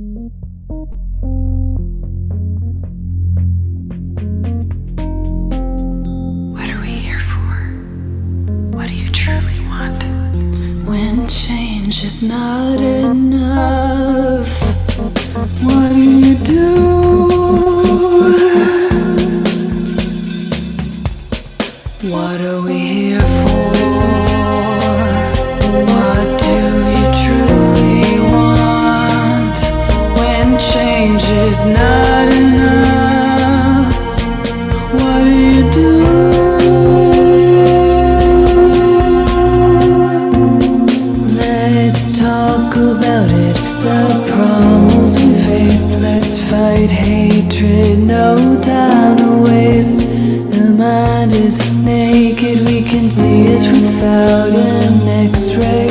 What are we here for? What do you truly want? When change is not enough, what do you do? What are we here for? What do you truly want? When change is not enough, what do you do? Let's talk about it, the problems we face. Let's fight hatred, no time to waste. The mind is naked, we can see it without an X-ray.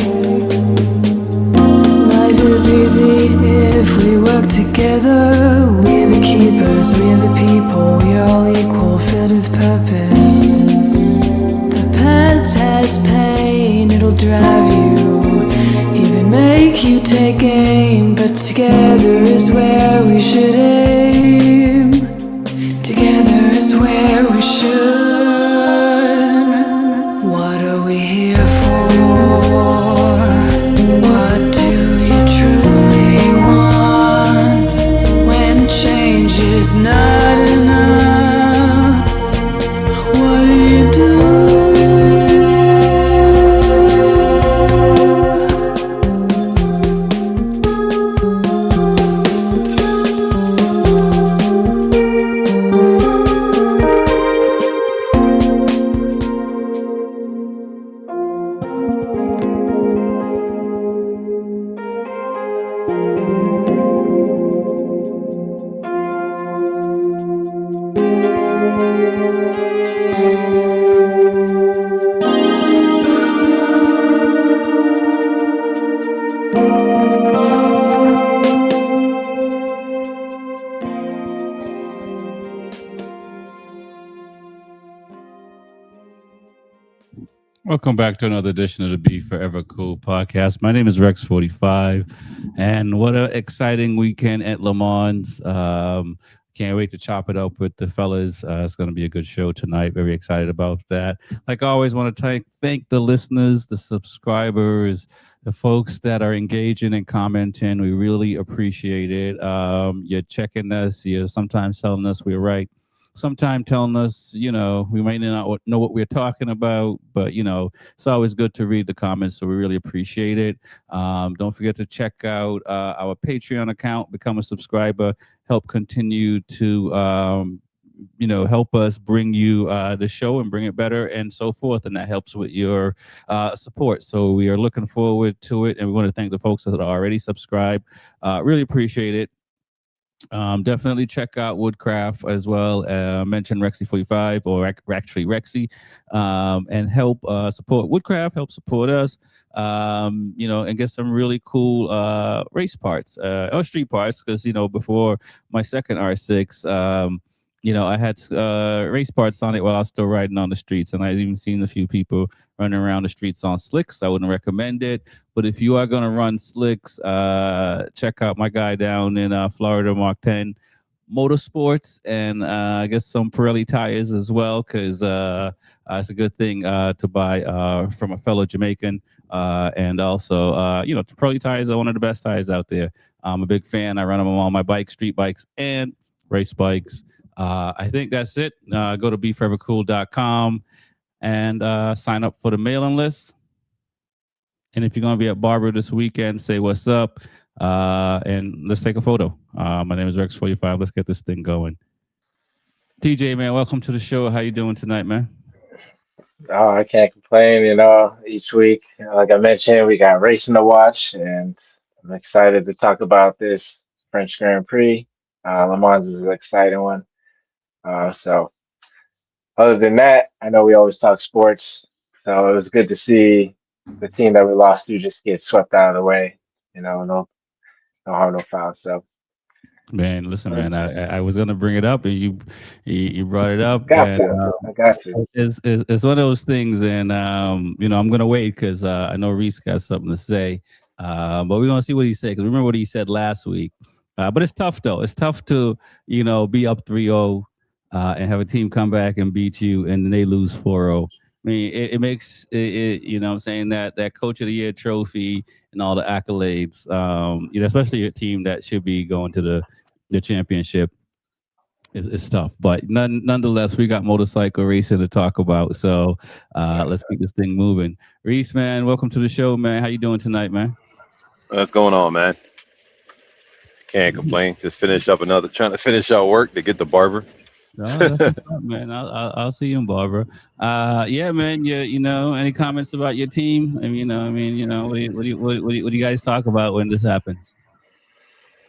Life is easy if we work together. We're the keepers, we're the people, we're all equal, filled with purpose. The past has pain, it'll drive you, even make you take aim. But together is where we should aim. Together is where we should. What are we here for? What do you truly want? When change is not enough, what do you do? Welcome back to another edition of the Be Forever Cool podcast. My name is Rex 45, and what an exciting weekend at Le Mans. Can't wait to chop it up with the fellas. It's going to be a good show tonight. Very excited about that. Like I always want to thank the listeners, the subscribers, the folks that are engaging and commenting. We really appreciate it. You're checking us. You're sometimes telling us we're right. Sometimes telling us, we may not know what we're talking about, but, it's always good to read the comments. So we really appreciate it. Don't forget to check out our Patreon account, become a subscriber, help continue to, help us bring you the show and bring it better and so forth. And that helps with your support. So we are looking forward to it. And we want to thank the folks that are already subscribed. Really appreciate it. Definitely check out Woodcraft as well. Mention Rexy 45 or actually Rexy, and help support Woodcraft, help support us, and get some really cool race parts or street parts. Because, before my second R6, I had race parts on it while I was still riding on the streets. And I've even seen a few people running around the streets on slicks. I wouldn't recommend it. But if you are going to run slicks, check out my guy down in Florida, Mark 10 Motorsports, and I guess some Pirelli tires as well, because it's a good thing to buy from a fellow Jamaican. And also, Pirelli tires are one of the best tires out there. I'm a big fan. I run them on my bikes, street bikes, and race bikes. I think that's it. Go to beforevercool.com and sign up for the mailing list. And if you're going to be at Barber this weekend, say what's up, and let's take a photo. My name is Rex45. Let's get this thing going. TJ, man, welcome to the show. How you doing tonight, man? Oh, I can't complain. Each week, like I mentioned, we got racing to watch, and I'm excited to talk about this French Grand Prix. Le Mans is an exciting one. So other than that, I know we always talk sports, so it was good to see the team that we lost to just get swept out of the way. No harm, no foul. So, man, listen, man, I was gonna bring it up, and you brought it up. I got you. It's one of those things, and I'm gonna wait because I know Reese got something to say. But we're gonna see what he said. Because remember what he said last week. But it's tough though. It's tough to be up 3-0 and have a team come back and beat you, and then they lose 4-0. I mean, it makes what I'm saying, that coach of the year trophy and all the accolades. Especially a team that should be going to the championship. It's tough, but nonetheless, we got motorcycle racing to talk about. So let's keep this thing moving. Reese, man, welcome to the show, man. How you doing tonight, man? What's going on, man? Can't complain. Just trying to finish out work to get the barber. Oh, that's what's up, man. I'll see you in Barbara. Yeah, man. Any comments about your team? What do you guys talk about when this happens?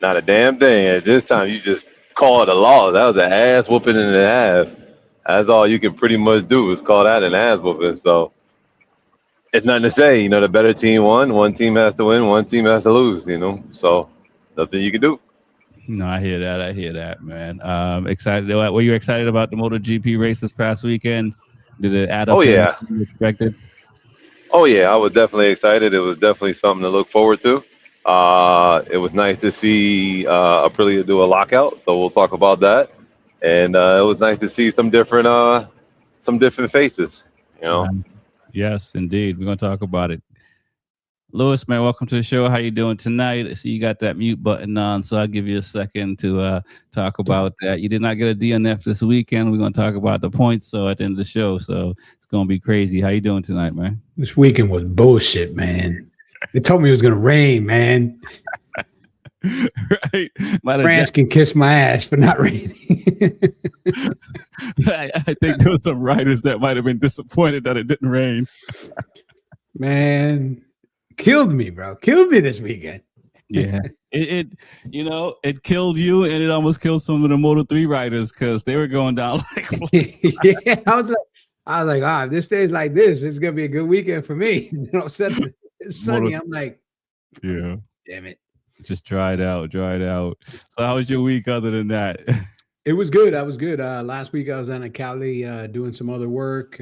Not a damn thing. At this time, you just call it a loss. That was an ass whooping and a half. That's all you can pretty much do is call that an ass whooping. So it's nothing to say. The better team won. One team has to win. One team has to lose. So nothing you can do. No, I hear that, man. Excited. Were you excited about the MotoGP race this past weekend? Did it add up? Oh yeah. You expected? Oh yeah, I was definitely excited. It was definitely something to look forward to. It was nice to see Aprilia do a lockout, so we'll talk about that. And it was nice to see some different faces. Yes, indeed. We're gonna talk about it. Lewis, man, welcome to the show. How you doing tonight? I see you got that mute button on, so I'll give you a second to talk about that. You did not get a DNF this weekend. We're going to talk about the points at the end of the show, so it's going to be crazy. How you doing tonight, man? This weekend was bullshit, man. They told me it was going to rain, man. Right? France can kiss my ass for not raining. I think there were some riders that might have been disappointed that it didn't rain. Man. Killed me, bro. Killed me this weekend. Yeah, it killed you, and it almost killed some of the Moto3 riders because they were going down like. Yeah, I was like, if this stays like this, it's gonna be a good weekend for me. Suddenly it's sunny. I'm like, yeah, damn it, just dried out. So how was your week other than that? It was good. I was good. Last week I was down in Cali doing some other work.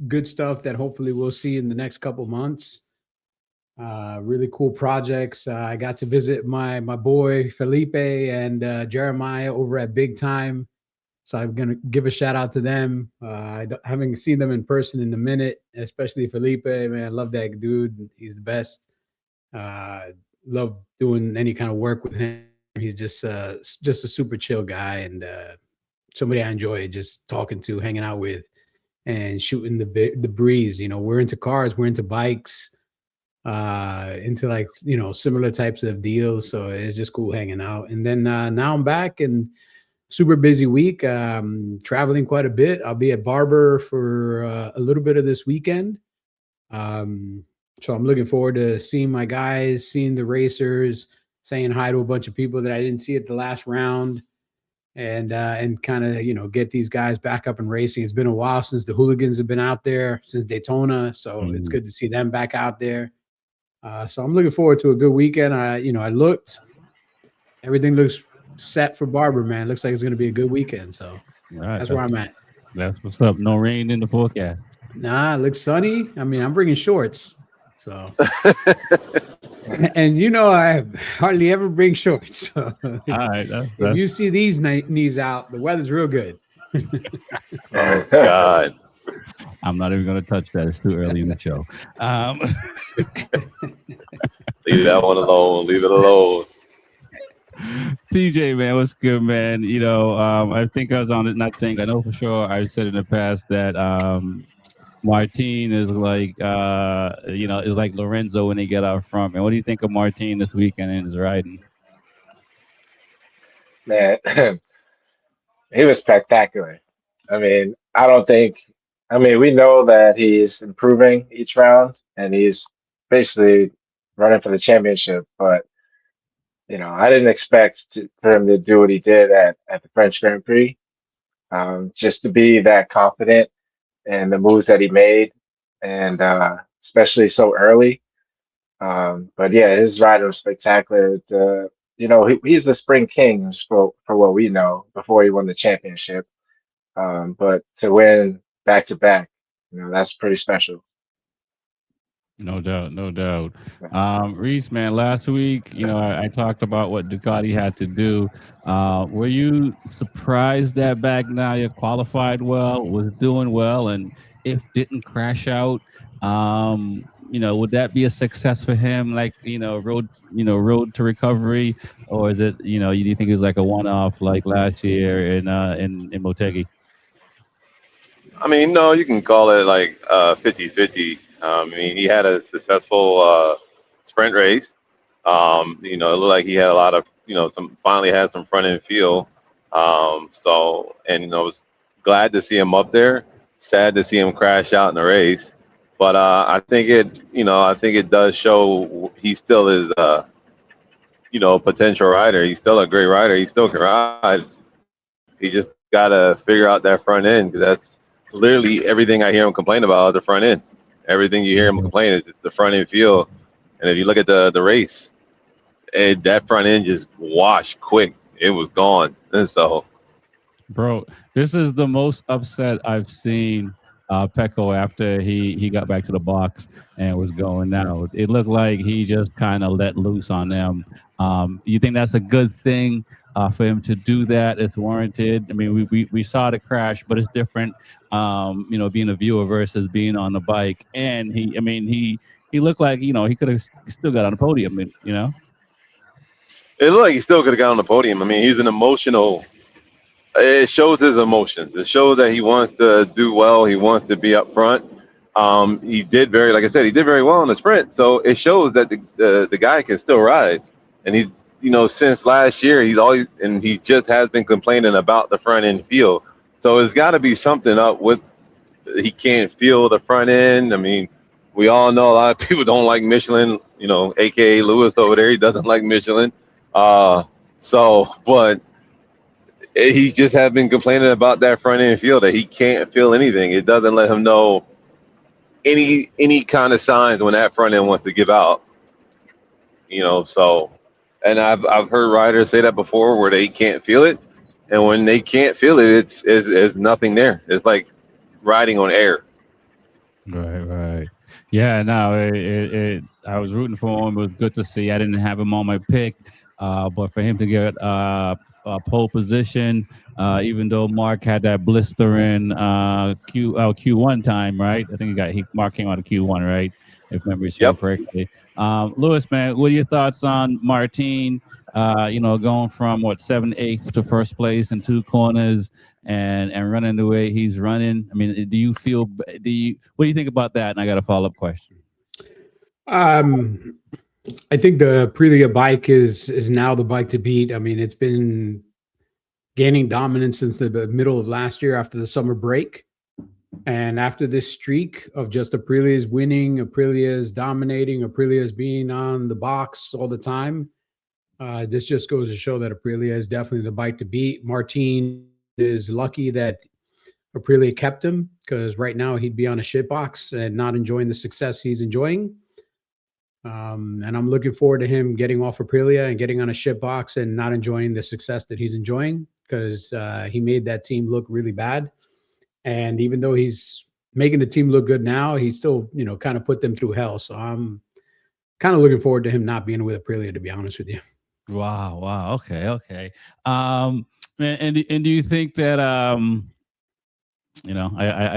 Good stuff that hopefully we'll see in the next couple months. Really cool projects. I got to visit my boy Felipe and Jeremiah over at Big Time. So I'm going to give a shout out to them. I haven't seen them in person in a minute, especially Felipe. Man, I love that dude. He's the best. Love doing any kind of work with him. He's just a super chill guy and somebody I enjoy just talking to, hanging out with, and shooting the breeze. We're into cars, we're into bikes. Into similar types of deals, so it's just cool hanging out. And then now I'm back and super busy week, traveling quite a bit. I'll be at Barber for a little bit of this weekend, so I'm looking forward to seeing my guys, seeing the racers, saying hi to a bunch of people that I didn't see at the last round, and kind of get these guys back up and racing. It's been a while since the hooligans have been out there, since Daytona, so it's good to see them back out there. So I'm looking forward to a good weekend. I looked, everything looks set for Barber, man. Looks like it's going to be a good weekend. So that's where I'm at. That's what's up. No rain in the forecast. Nah, it looks sunny. I mean, I'm bringing shorts. So, and I hardly ever bring shorts. So all right. If you see these knees out, the weather's real good. Oh, God. I'm not even going to touch that. It's too early in the show. Leave that one alone. Leave it alone. TJ, man, what's good, man? I think I was on it. I know for sure. I've said in the past that Martin is like, is like Lorenzo when they get out front. Man, what do you think of Martin this weekend in his riding? Man, he was spectacular. We know that he's improving each round and he's basically running for the championship, but I didn't expect for him to do what he did at the French Grand Prix. Just to be that confident in the moves that he made, and especially so early. But yeah, his ride was spectacular. He's the Spring King for what we know before he won the championship. But to win back to back, that's pretty special. No doubt, no doubt. Reese, man, last week, I talked about what Ducati had to do. Were you surprised that Bagnaia qualified well, was doing well, and if didn't crash out, would that be a success for him? Like, road to recovery, or is it, you think it was like a one-off like last year in Motegi? I mean, no, you can call it like 50-50. I mean, he had a successful sprint race. It looked like he had a lot of, finally had some front end feel. I was glad to see him up there. Sad to see him crash out in the race. But I think it does show he still is, a potential rider. He's still a great rider. He still can ride. He just got to figure out that front end because that's literally everything I hear him complain about is the front end. Everything you hear him complain is just the front end feel. And if you look at the race, that front end just washed quick. It was gone. And so, Bro, this is the most upset I've seen Pecco after he got back to the box and was going out. It looked like he just kind of let loose on them. You think that's a good thing for him to do that? It's warranted. I mean, we saw the crash, but it's different, being a viewer versus being on the bike. And he looked like, he could have still got on the podium, it looked like he still could have got on the podium. I mean, he's an emotional. It shows his emotions. It shows that he wants to do well. He wants to be up front. He did like I said, he did very well in the sprint. So it shows that the guy can still ride. And he, since last year, he just has been complaining about the front end feel. So it's got to be something up with, he can't feel the front end. I mean, we all know a lot of people don't like Michelin, AKA Lewis over there. He doesn't like Michelin. But he just has been complaining about that front end feel that he can't feel anything. It doesn't let him know any kind of signs when that front end wants to give out. And I've heard riders say that before where they can't feel it, and when they can't feel it, it's nothing there. It's like riding on air. Right. Yeah, no, I was rooting for him. It was good to see. I didn't have him on my pick, but for him to get a pole position, even though Mark had that blistering Q1 time, right? I think Mark came out of Q1, right? If memory serves correctly. Lewis, man, what are your thoughts on Martin? Going from 7/8 to first place in 2 corners and running the way he's running. I mean, what do you think about that? And I got a follow-up question. I think the Aprilia bike is now the bike to beat. I mean, it's been gaining dominance since the middle of last year after the summer break. And after this streak of just Aprilia's winning, Aprilia's dominating, Aprilia's being on the box all the time, this just goes to show that Aprilia is definitely the bike to beat. Martin is lucky that Aprilia kept him because right now he'd be on a shit box and not enjoying the success he's enjoying. And I'm looking forward to him getting off Aprilia and getting on a shit box and not enjoying the success that he's enjoying because he made that team look really bad. And even though he's making the team look good now, he still, kind of put them through hell. So I'm kind of looking forward to him not being with Aprilia, to be honest with you. Wow. Okay. And do you think that I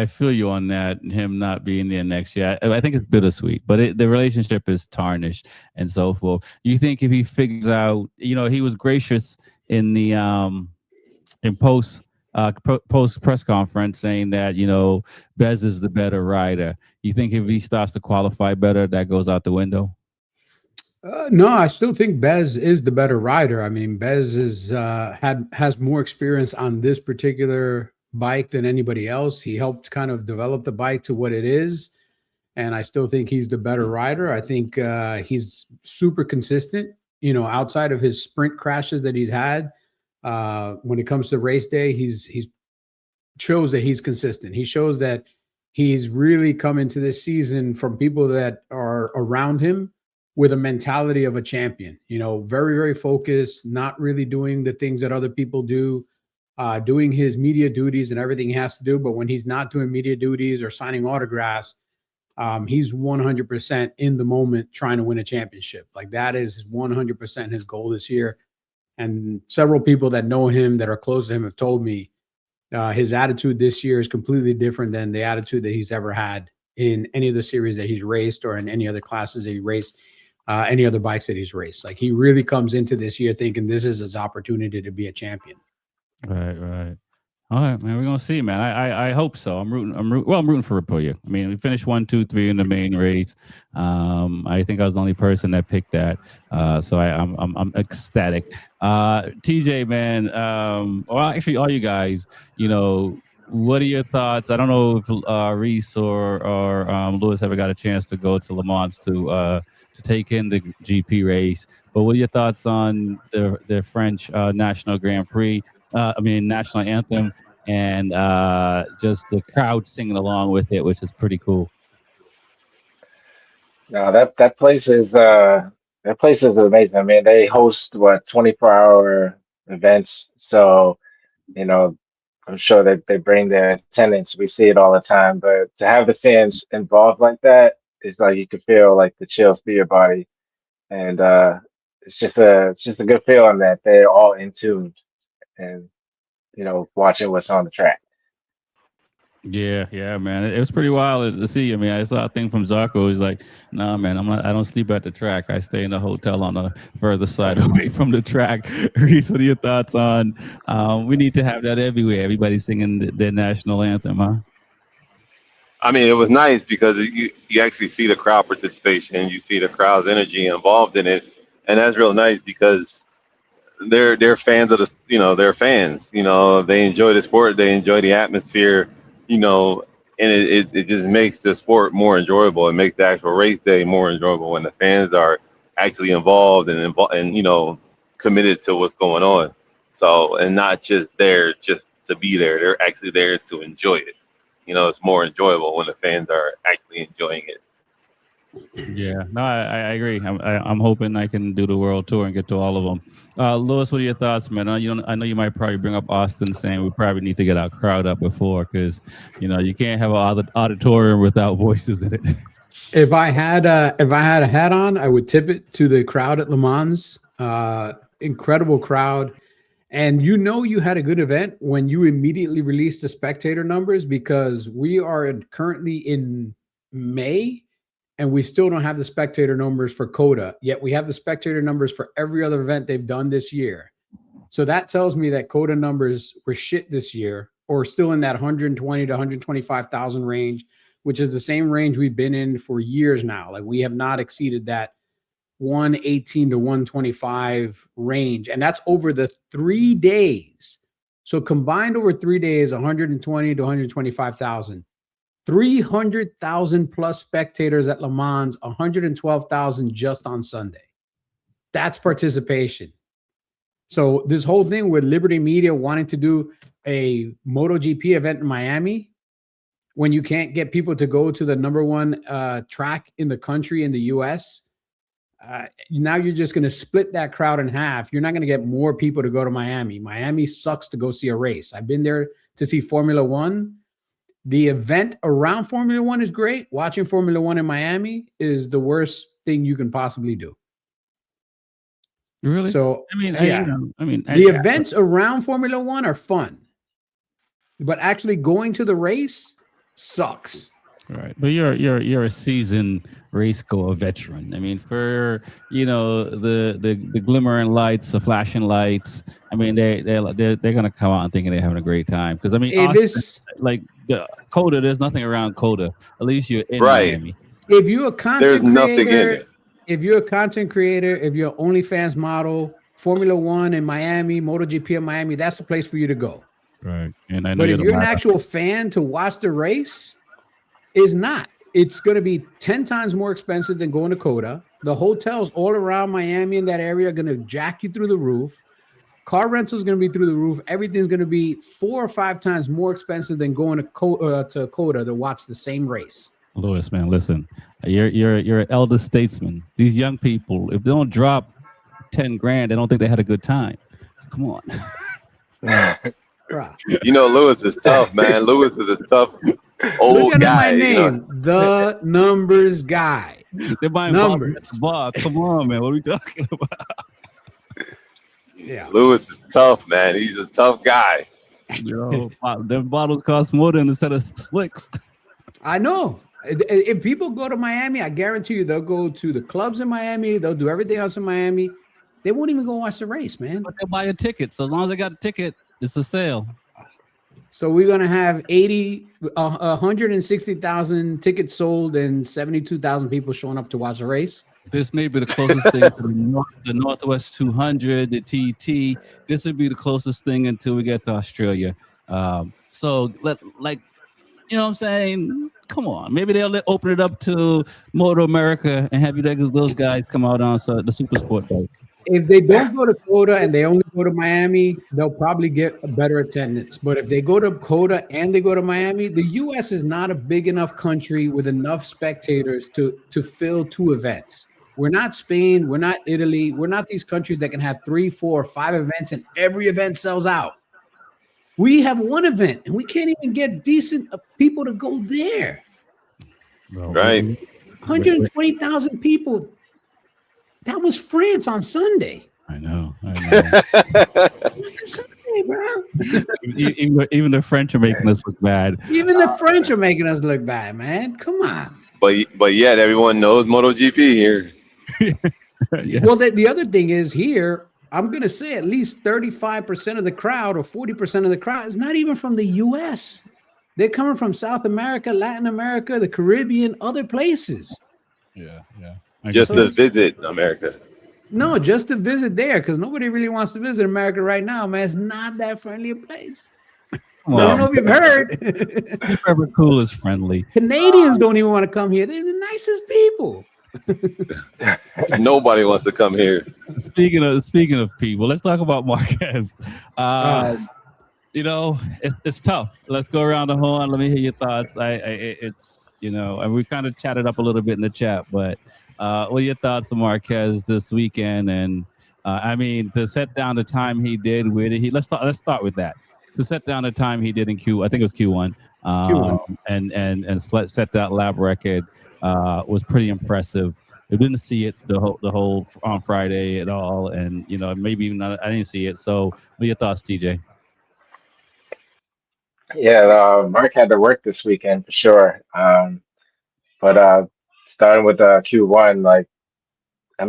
feel you on that, him not being there next year. I think it's bittersweet, but the relationship is tarnished and so forth. You think if he figures out, he was gracious in the in post press conference saying that Bez is the better rider. You think if he starts to qualify better, that goes out the window? No, I still think Bez is the better rider. I mean, Bez has more experience on this particular bike than anybody else. He helped kind of develop the bike to what it is, and I still think he's the better rider. I think he's super consistent. Outside of his sprint crashes that he's had, when it comes to race day, he's shows that he's consistent. He shows that he's really come into this season from people that are around him with a mentality of a champion, very, very focused, not really doing the things that other people do, doing his media duties and everything he has to do. But when he's not doing media duties or signing autographs, He's 100% in the moment trying to win a championship. Like that is 100% his goal this year. And several people that know him that are close to him have told me his attitude this year is completely different than the attitude that he's ever had in any of the series that he's raced or in any other classes that he raced, any other bikes that he's raced. Like he really comes into this year thinking this is his opportunity to be a champion. Right. All right, man. We're gonna see, man. I hope so. I'm rooting for Rapoya. I mean, we finished 1, 2, 3 in the main race. I think I was the only person that picked that. So I'm ecstatic. TJ, man. Well, actually, all you guys. What are your thoughts? I don't know if Reese or Lewis ever got a chance to go to Le Mans to take in the GP race. But what are your thoughts on the French National Grand Prix? National anthem, and just the crowd singing along with it, which is pretty cool. No, that place is amazing. I mean, they host 24-hour events, so I'm sure that they bring their attendance. We see it all the time, but to have the fans involved like that, it's like you can feel like the chills through your body, and it's just a good feeling that they're all in tune and watching what's on the track. Yeah, man. It was pretty wild to see. I mean, I saw a thing from Zarko. He's like, "Nah, man, I don't sleep at the track. I stay in the hotel on the further side away from the track." Reese, what are your thoughts on? We need to have that everywhere. Everybody singing their national anthem, huh? I mean, it was nice because you actually see the crowd participation, you see the crowd's energy involved in it, and that's real nice because they're fans of they're fans. They enjoy the sport, they enjoy the atmosphere, and it just makes the sport more enjoyable. It makes the actual race day more enjoyable when the fans are actually involved and committed to what's going on. So, and not just there just to be there, they're actually there to enjoy it. It's more enjoyable when the fans are actually enjoying it. Yeah, no, I agree. I'm hoping I can do the world tour and get to all of them. Lewis, what are your thoughts, man? I know you might probably bring up Austin saying we probably need to get our crowd up before because you can't have an auditorium without voices in it. If I had a hat on, I would tip it to the crowd at Le Mans. Incredible crowd. And you had a good event when you immediately released the spectator numbers because we are currently in May and we still don't have the spectator numbers for COTA, yet we have the spectator numbers for every other event they've done this year. So that tells me that COTA numbers were shit this year or still in that 120 to 125,000 range, which is the same range we've been in for years now. Like we have not exceeded that 118 to 125 range, and that's over the 3 days. So combined over 3 days, 120 to 125,000, 300,000 plus spectators at Le Mans, 112,000 just on Sunday. That's participation. So this whole thing with Liberty Media wanting to do a MotoGP event in Miami when you can't get people to go to the number one track in the country in the US, now you're just going to split that crowd in half. You're not going to get more people to go to Miami. Miami sucks to go see a race. I've been there to see Formula One. The event around Formula One is great. Watching Formula One in Miami is the worst thing you can possibly do. Really? So, the events around Formula One are fun, but actually going to the race sucks. Right, but you're a seasoned race goer veteran. I mean, for the glimmering lights, the flashing lights. I mean, they're gonna come out and thinking they're having a great time because I mean, like the COTA, there's nothing around COTA. At least you're in Miami. If you're a content nothing in it. If you're a content creator, if you're an OnlyFans model, Formula One in Miami, MotoGP in Miami, that's the place for you to go. Right, and I know. But if you're an actual fan to watch the race. Is not. It's going to be 10 times more expensive than going to COTA. The hotels all around Miami in that area are going to jack you through the roof. Car rental is going to be through the roof. Everything's going to be 4 or 5 times more expensive than going to COTA to watch the same race. Lewis, man, listen, you're an elder statesman. These young people, if they don't drop 10 grand, they don't think they had a good time. Come on. Lewis is tough, man. Lewis is a tough Look at my guy. name, the numbers guy. They're buying Numbers. bar. Come on, man. What are we talking about? Yeah. Lewis is tough, man. He's a tough guy. Them bottles cost more than a set of slicks. I know. If people go to Miami, I guarantee you they'll go to the clubs in Miami. They'll do everything else in Miami. They won't even go watch the race, man. But they'll buy a ticket. So as long as they got a ticket, it's a sale. So we're gonna have 160,000 tickets sold and 72,000 people showing up to watch the race. This may be the closest thing to the Northwest 200, the TT. This would be the closest thing until we get to Australia. So you know what I'm saying? Come on, maybe they'll open it up to Moto America and have those guys come out on the Super Sport bike. If they don't go to COTA and they only go to Miami, they'll probably get a better attendance. But if they go to COTA and they go to Miami, the U.S. is not a big enough country with enough spectators to fill 2 events. We're not Spain. We're not Italy. We're not these countries that can have 3, 4, 5 events and every event sells out. We have 1 event and we can't even get decent people to go there. Right. 120,000 people. That was France on Sunday. I know. Sunday, bro. even the French are making us look bad. Even the French are making us look bad, man. Come on. But yet everyone knows MotoGP here. Yeah. Well, the other thing is here, I'm going to say at least 35% of the crowd or 40% of the crowd is not even from the U.S. They're coming from South America, Latin America, the Caribbean, other places. Yeah. Just to visit America. No, just to visit there, because nobody really wants to visit America right now, man. It's not that friendly a place. I don't know if you've heard. Forever Cool is friendly. Canadians don't even want to come here. They're the nicest people. Nobody wants to come here. Speaking of people, let's talk about Marquez. You know, it's tough. Let's go around the horn. Let me hear your thoughts. It's and we kind of chatted up a little bit in the chat, but what are your thoughts on Marquez this weekend? And I mean, to set down the time he did, where did he? Let's start with that. To set down the time he did in I think it was Q1, and set that lap record was pretty impressive. I didn't see it the whole on Friday at all, and maybe even I didn't see it. So, what are your thoughts, TJ? Yeah, Mark had to work this weekend for sure. But starting with Q1,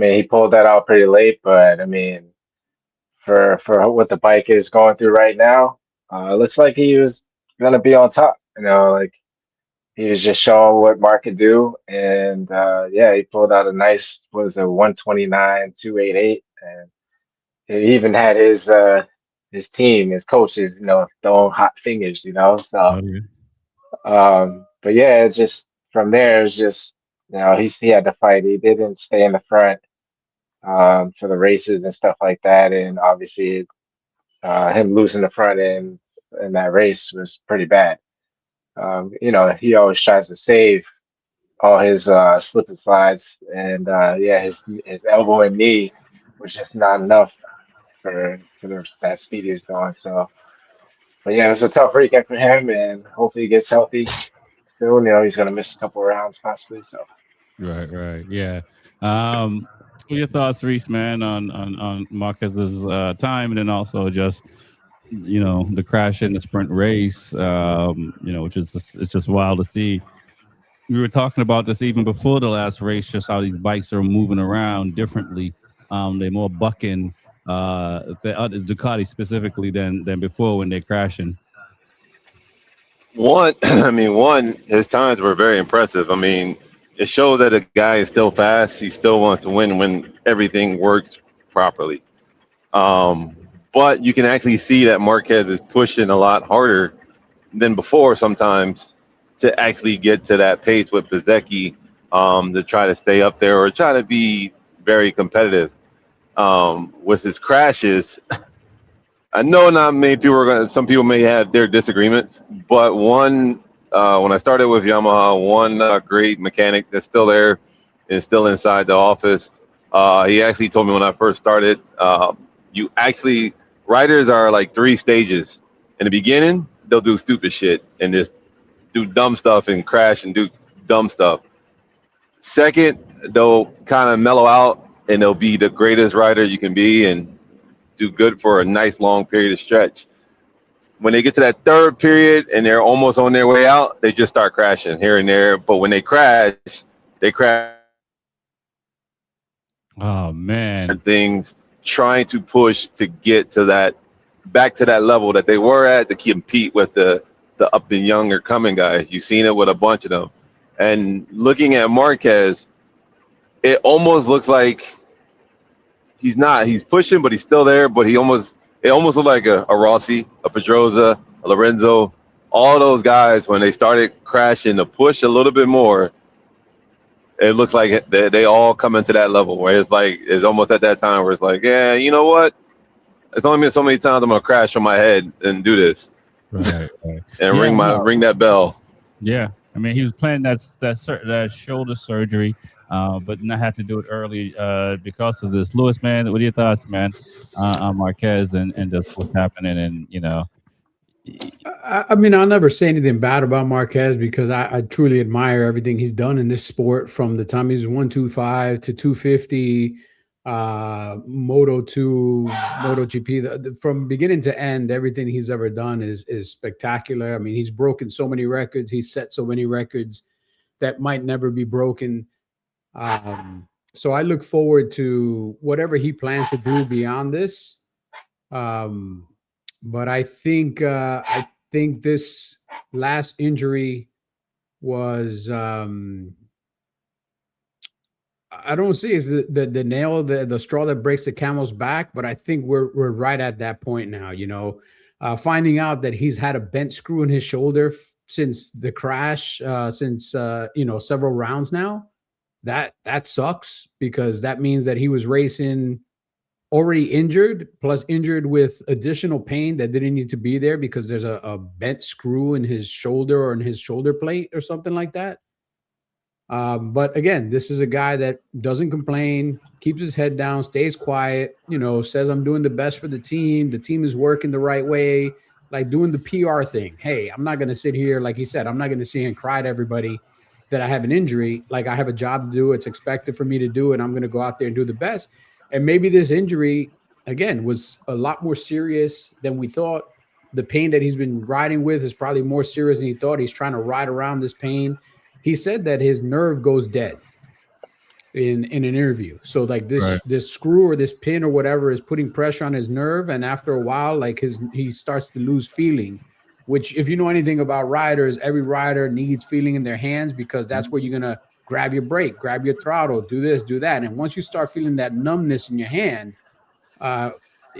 he pulled that out pretty late, but I mean, for what the bike is going through right now, it looks like he was gonna be on top. He was just showing what Mark could do, and he pulled out a nice 129.288, and he even had his team, his coaches, throwing hot fingers, So, but yeah, it's just from there, it's just he had to fight. He didn't stay in the front for the races and stuff like that, and obviously him losing the front in that race was pretty bad. He always tries to save all his slip and slides, and his elbow and knee was just not enough for that speed he's going. So, but yeah, it's a tough weekend for him, and hopefully he gets healthy soon. He's going to miss a couple of rounds possibly. So, right, yeah. What are your thoughts, Reese, man, on Marquez's time, and then also just the crash in the sprint race, which is it's just wild to see. We were talking about this even before the last race, just how these bikes are moving around differently. They're more bucking the Ducati specifically than before when they're crashing. One, his times were very impressive. I mean, it shows that a guy is still fast. He still wants to win when everything works properly. But you can actually see that Marquez is pushing a lot harder than before sometimes to actually get to that pace with Bezzecchi to try to stay up there or try to be very competitive. With his crashes, I know not many people some people may have their disagreements, but one, when I started with Yamaha, one great mechanic that's still there is still inside the office. He actually told me when I first started, riders are like 3 stages. In the beginning, they'll do stupid shit and just do dumb stuff and crash and do dumb stuff. Second, they'll kind of mellow out and they'll be the greatest rider you can be and do good for a nice long period of stretch. When they get to that third period and they're almost on their way out, they just start crashing here and there. But when they crash Oh man. things, trying to push to get to that back to that level that they were at to compete with the up and younger coming guys. You've seen it with a bunch of them. And looking at Marquez, it almost looks like he's pushing, but he's still there. But it almost looks like a Rossi, a Pedrosa, a Lorenzo, all those guys when they started crashing to push a little bit more. It looks like they all come into that level where it's almost at that time where it's like, yeah, you know what? It's only been so many times I'm gonna crash on my head and do this, Right. and Yeah, ring that bell. Yeah, I mean, he was planning that shoulder surgery, but not have to do it early because of this. Lewis, man, what are your thoughts, man, on Marquez and just what's happening? And I mean, I'll never say anything bad about Marquez because I truly admire everything he's done in this sport from the time he's 125 to 250, Moto 2, MotoGP. From beginning to end, everything he's ever done is spectacular. I mean, he's broken so many records. He's set so many records that might never be broken. So I look forward to whatever he plans to do beyond this. But I think this last injury was I don't see as the nail, the straw that breaks the camel's back, but I think we're right at that point now. Finding out that he's had a bent screw in his shoulder since the crash, since several rounds now. That sucks because that means that he was racing already injured, plus injured with additional pain that didn't need to be there because there's a bent screw in his shoulder or in his shoulder plate or something like that. But again, this is a guy that doesn't complain, keeps his head down, stays quiet, says I'm doing the best for the team. The team is working the right way, like doing the PR thing. Hey, I'm not going to sit here, like he said, I'm not going to sit here and cry to everybody that I have an injury. Like I have a job to do. It's expected for me to do, and I'm going to go out there and do the best. And maybe this injury, again, was a lot more serious than we thought. The pain that he's been riding with is probably more serious than he thought. He's trying to ride around this pain. He said that his nerve goes dead in an interview. So like this screw or this pin or whatever is putting pressure on his nerve. And after a while, like he starts to lose feeling, which if you know anything about riders, every rider needs feeling in their hands because that's where you're going to grab your brake, grab your throttle, do this, do that. And once you start feeling that numbness in your hand,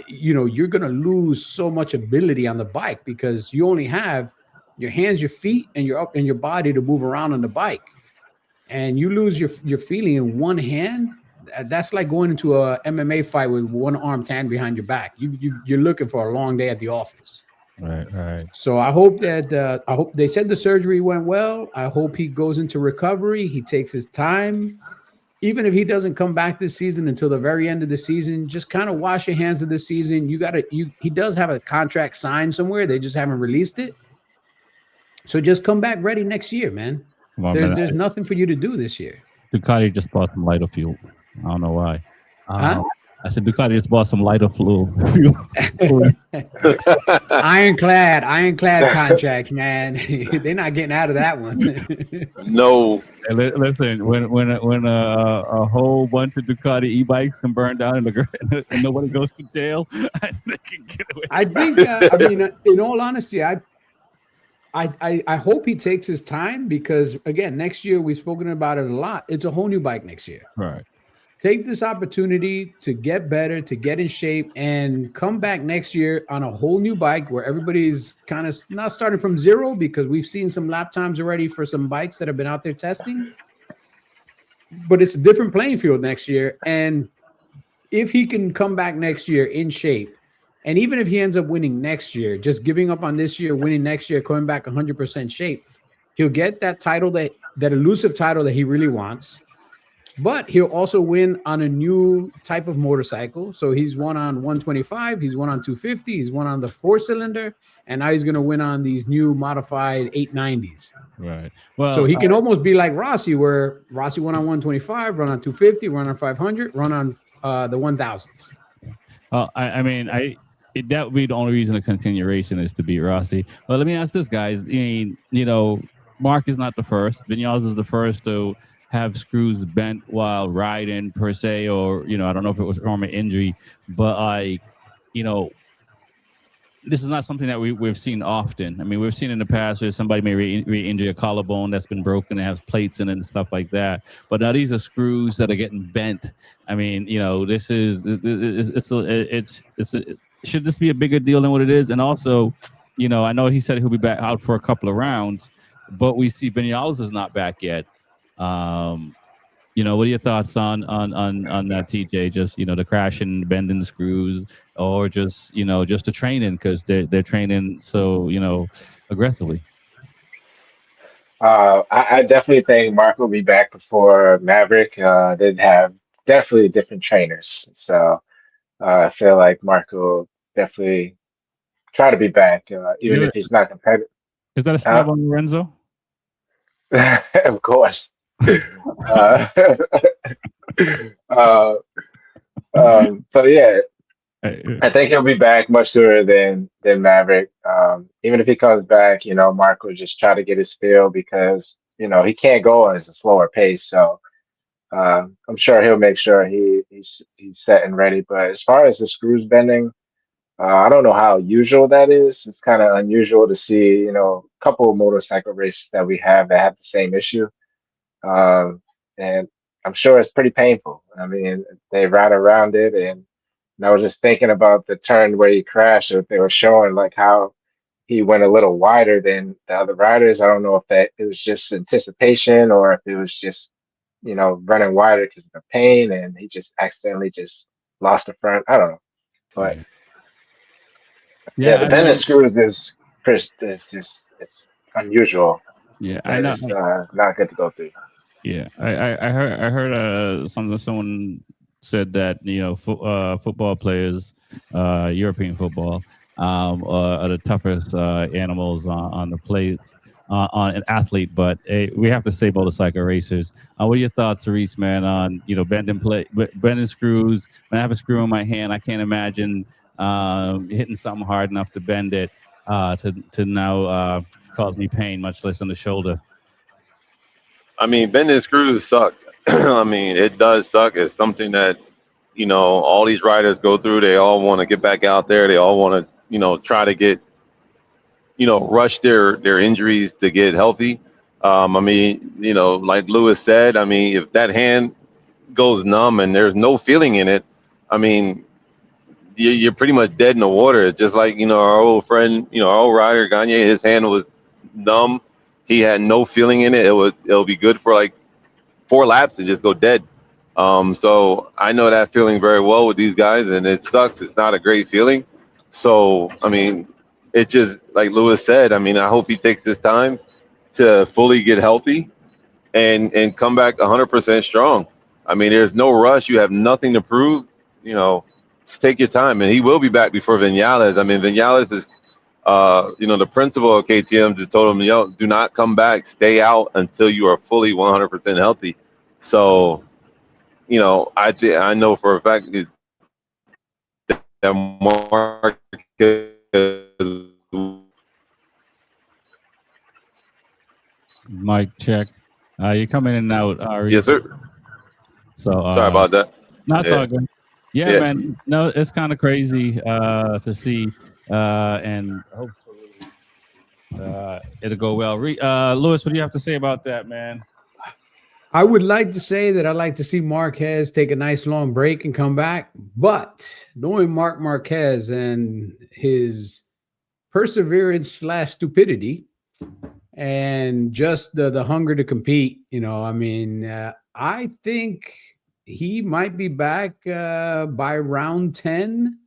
you're going to lose so much ability on the bike because you only have your hands, your feet, and your body to move around on the bike. And you lose your feeling in one hand. That's like going into a MMA fight with one arm tied behind your back. You're looking for a long day at the office. Right. So I hope they said the surgery went well. I hope he goes into recovery. He takes his time. Even if he doesn't come back this season until the very end of the season, just kind of wash your hands of this season. He does have a contract signed somewhere. They just haven't released it. So just come back ready next year, man. There's nothing for you to do this year. Ducati just bought some lighter fuel. I don't know why. I said Ducati just bought some lighter fuel. Ironclad contracts, man. They're not getting out of that one. No. Hey, listen, when a whole bunch of Ducati e-bikes can burn down and nobody goes to jail, they can get away. I think. In all honesty, I hope he takes his time because again, next year we've spoken about it a lot. It's a whole new bike next year. Right. Take this opportunity to get better, to get in shape, and come back next year on a whole new bike where everybody's kind of not starting from zero because we've seen some lap times already for some bikes that have been out there testing. But it's a different playing field next year. And if he can come back next year in shape, and even if he ends up winning next year, just giving up on this year, winning next year, coming back 100% shape, he'll get that title, that elusive title that he really wants. but he'll also win on a new type of motorcycle. So he's won on 125, he's won on 250, he's won on the 4-cylinder, and now he's going to win on these new modified 890s. Right. Well, So he can almost be like Rossi, where Rossi won on 125, run on 250, run on 500, run on the 1000s. well, that would be the only reason to continue racing is to beat Rossi. Well, let me ask this, guys. I mean, Mark is not the first. Vinales is the first to have screws bent while riding per se, or I don't know if it was from an injury, but this is not something that we've seen often. I mean, we've seen in the past where somebody may re-injure a collarbone that's been broken and has plates in it and stuff like that. But now these are screws that are getting bent. I mean, this is should this be a bigger deal than what it is? And also, I know he said he'll be back out for a couple of rounds, but we see Vinales is not back yet. What are your thoughts on that, TJ? Just the crashing, bending the screws, or just just the training because they're training so aggressively. I definitely think Mark will be back before Maverick. They'd have definitely different trainers, so I feel like Mark will definitely try to be back, even if he's not competitive. Is that a snub on Lorenzo? Of course. So yeah, I think he'll be back much sooner than Maverick. Even if he comes back, Mark will just try to get his feel because he can't go on a slower pace. So I'm sure he'll make sure he's set and ready. But as far as the screws bending, I don't know how usual that is. It's kind of unusual to see a couple of motorcycle races that we have that have the same issue. And I'm sure it's pretty painful. I mean, they ride around it, and I was just thinking about the turn where he crashed. They were showing like how he went a little wider than the other riders. I don't know if it was just anticipation or if it was just running wider because of the pain, and he just accidentally just lost the front. I don't know, but the bending screws is just it's unusual. Yeah, I know. It's not good to go through. Yeah, I heard someone said that football players, European football, are the toughest animals on the plate on an athlete. But we have to say motorcycle racers. What are your thoughts, Reese, man, on bending screws? When I have a screw in my hand, I can't imagine hitting something hard enough to bend it to now cause me pain, much less on the shoulder. I mean, bending screws suck. I mean, it does suck. It's something that, all these riders go through. They all want to get back out there. They all want to, try to get, rush their injuries to get healthy. I mean, like Lewis said, I mean, if that hand goes numb and there's no feeling in it, I mean, you're pretty much dead in the water. Just like, our old friend, our old rider, Gagne, his hand was numb. He had no feeling in it. It'll be good for like 4 laps and just go dead. So I know that feeling very well with these guys, and it sucks. It's not a great feeling. So, I mean, it just, like Lewis said, I mean, I hope he takes this time to fully get healthy and come back 100% strong. I mean, there's no rush. You have nothing to prove. Just take your time. And he will be back before Vinales. I mean, Vinales is, the principal of KTM just told him, do not come back. Stay out until you are fully 100% healthy. So, I know for a fact that Mark Mic check. You're coming in and out. Yes, sir. So sorry about that. Not all good. Yeah, man. No, it's kind of crazy to see, and hopefully it'll go well. Lewis, what do you have to say about that, man? I would like to say that I'd like to see Marquez take a nice long break and come back, but knowing Marc Marquez and his perseverance / stupidity and just the hunger to compete, I think he might be back by round 10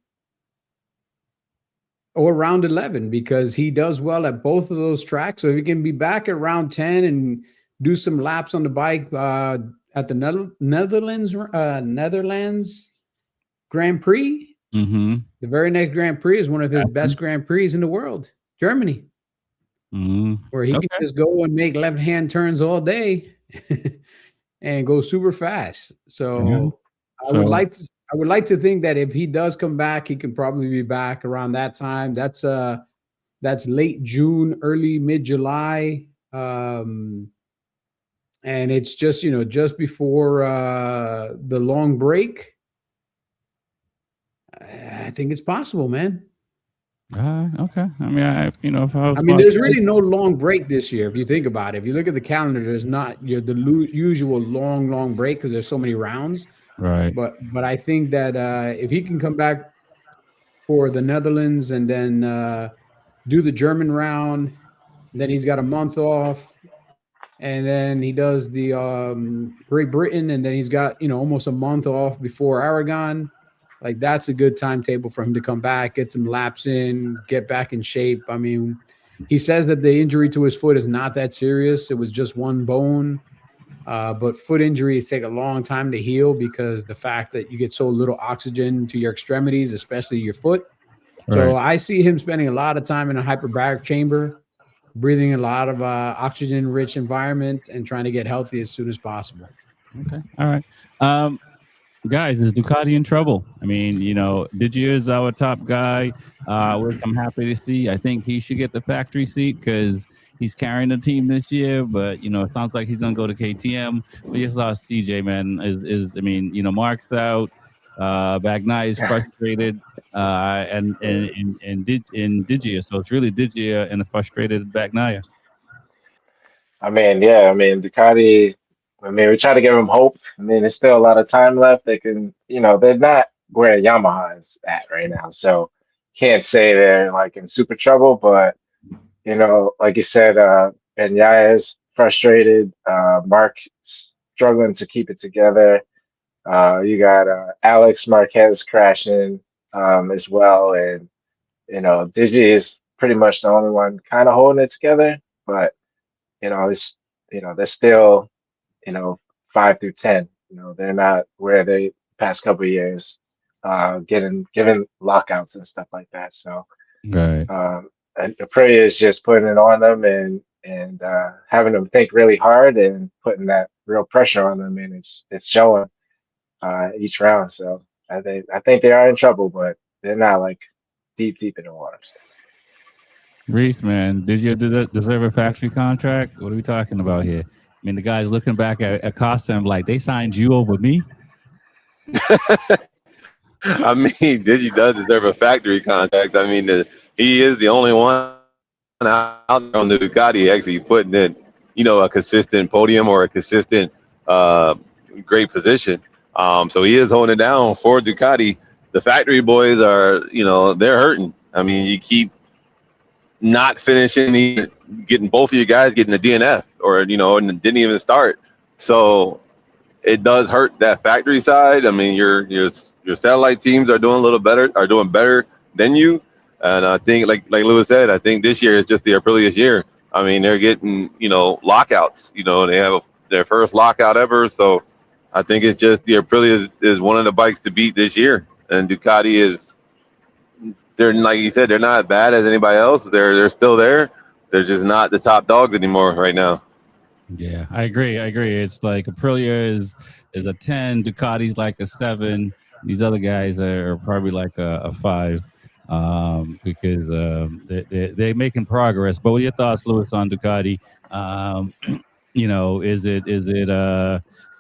or round 11 because he does well at both of those tracks. So if he can be back at round 10 and do some laps on the bike at the Netherlands Grand Prix. Mm-hmm. The very next Grand Prix is one of his best Grand Prix in the world, Germany, where he can just go and make left-hand turns all day and go super fast. So I would like to think that if he does come back, he can probably be back around that time. That's late June, early mid-July. And it's just, just before the long break. I think it's possible, man. Okay. I mean, if I was there's really no long break this year. If you think about it, if you look at the calendar, there's not the usual long break because there's so many rounds. Right. But I think that if he can come back for the Netherlands and then do the German round, then he's got a month off, and then he does the Great Britain, and then he's got almost a month off before Aragon. Like, that's a good timetable for him to come back, get some laps in, get back in shape. I mean, he says that the injury to his foot is not that serious. It was just one bone. But foot injuries take a long time to heal because the fact that you get so little oxygen to your extremities, especially your foot. Right. So I see him spending a lot of time in a hyperbaric chamber, breathing a lot of oxygen-rich environment and trying to get healthy as soon as possible. Okay. All right. Guys, is Ducati in trouble? I mean, Didier is our top guy, which I'm happy to see. I think he should get the factory seat because he's carrying the team this year. But it sounds like he's gonna go to KTM. We just lost CJ, man. Mark's out. Bagnaia is frustrated, and Didier. So it's really Didier and a frustrated Bagnaia. Ducati. We try to give them hope. There's still a lot of time left. They can, they're not where Yamaha is at right now. So can't say they're like in super trouble, but, like you said, Bagnaia is frustrated. Mark struggling to keep it together. You got Alex Marquez crashing as well. And, Digi is pretty much the only one kind of holding it together. But, they're still, 5 through 10. They're not where they past couple of years, given lockouts and stuff like that. So, right. And Aprilia is just putting it on them and having them think really hard and putting that real pressure on them, and it's showing each round. So I think they are in trouble, but they're not like deep in the water. Reese, man, did you deserve a factory contract? What are we talking about here? The guy's looking back at Costa and like, they signed you over me. Digi does deserve a factory contract. He is the only one out there on the Ducati actually putting in, a consistent podium or a consistent great position. So he is holding it down for Ducati. The factory boys are, they're hurting. You keep not finishing, getting both of you guys getting the DNF or, and didn't even start. So it does hurt that factory side. Your satellite teams are doing better than you. And I think, like Lewis said, I think this year is just the Aprilia's year. They're getting, lockouts. They have their first lockout ever. So I think it's just the Aprilia is one of the bikes to beat this year. And Ducati is, they're, like you said, they're not as bad as anybody else. They're still there. They're just not the top dogs anymore right now. Yeah, I agree. It's like Aprilia is a 10, Ducati's like a 7. These other guys are probably like a 5 because they're making progress. But what are your thoughts, Lewis, on Ducati? Is it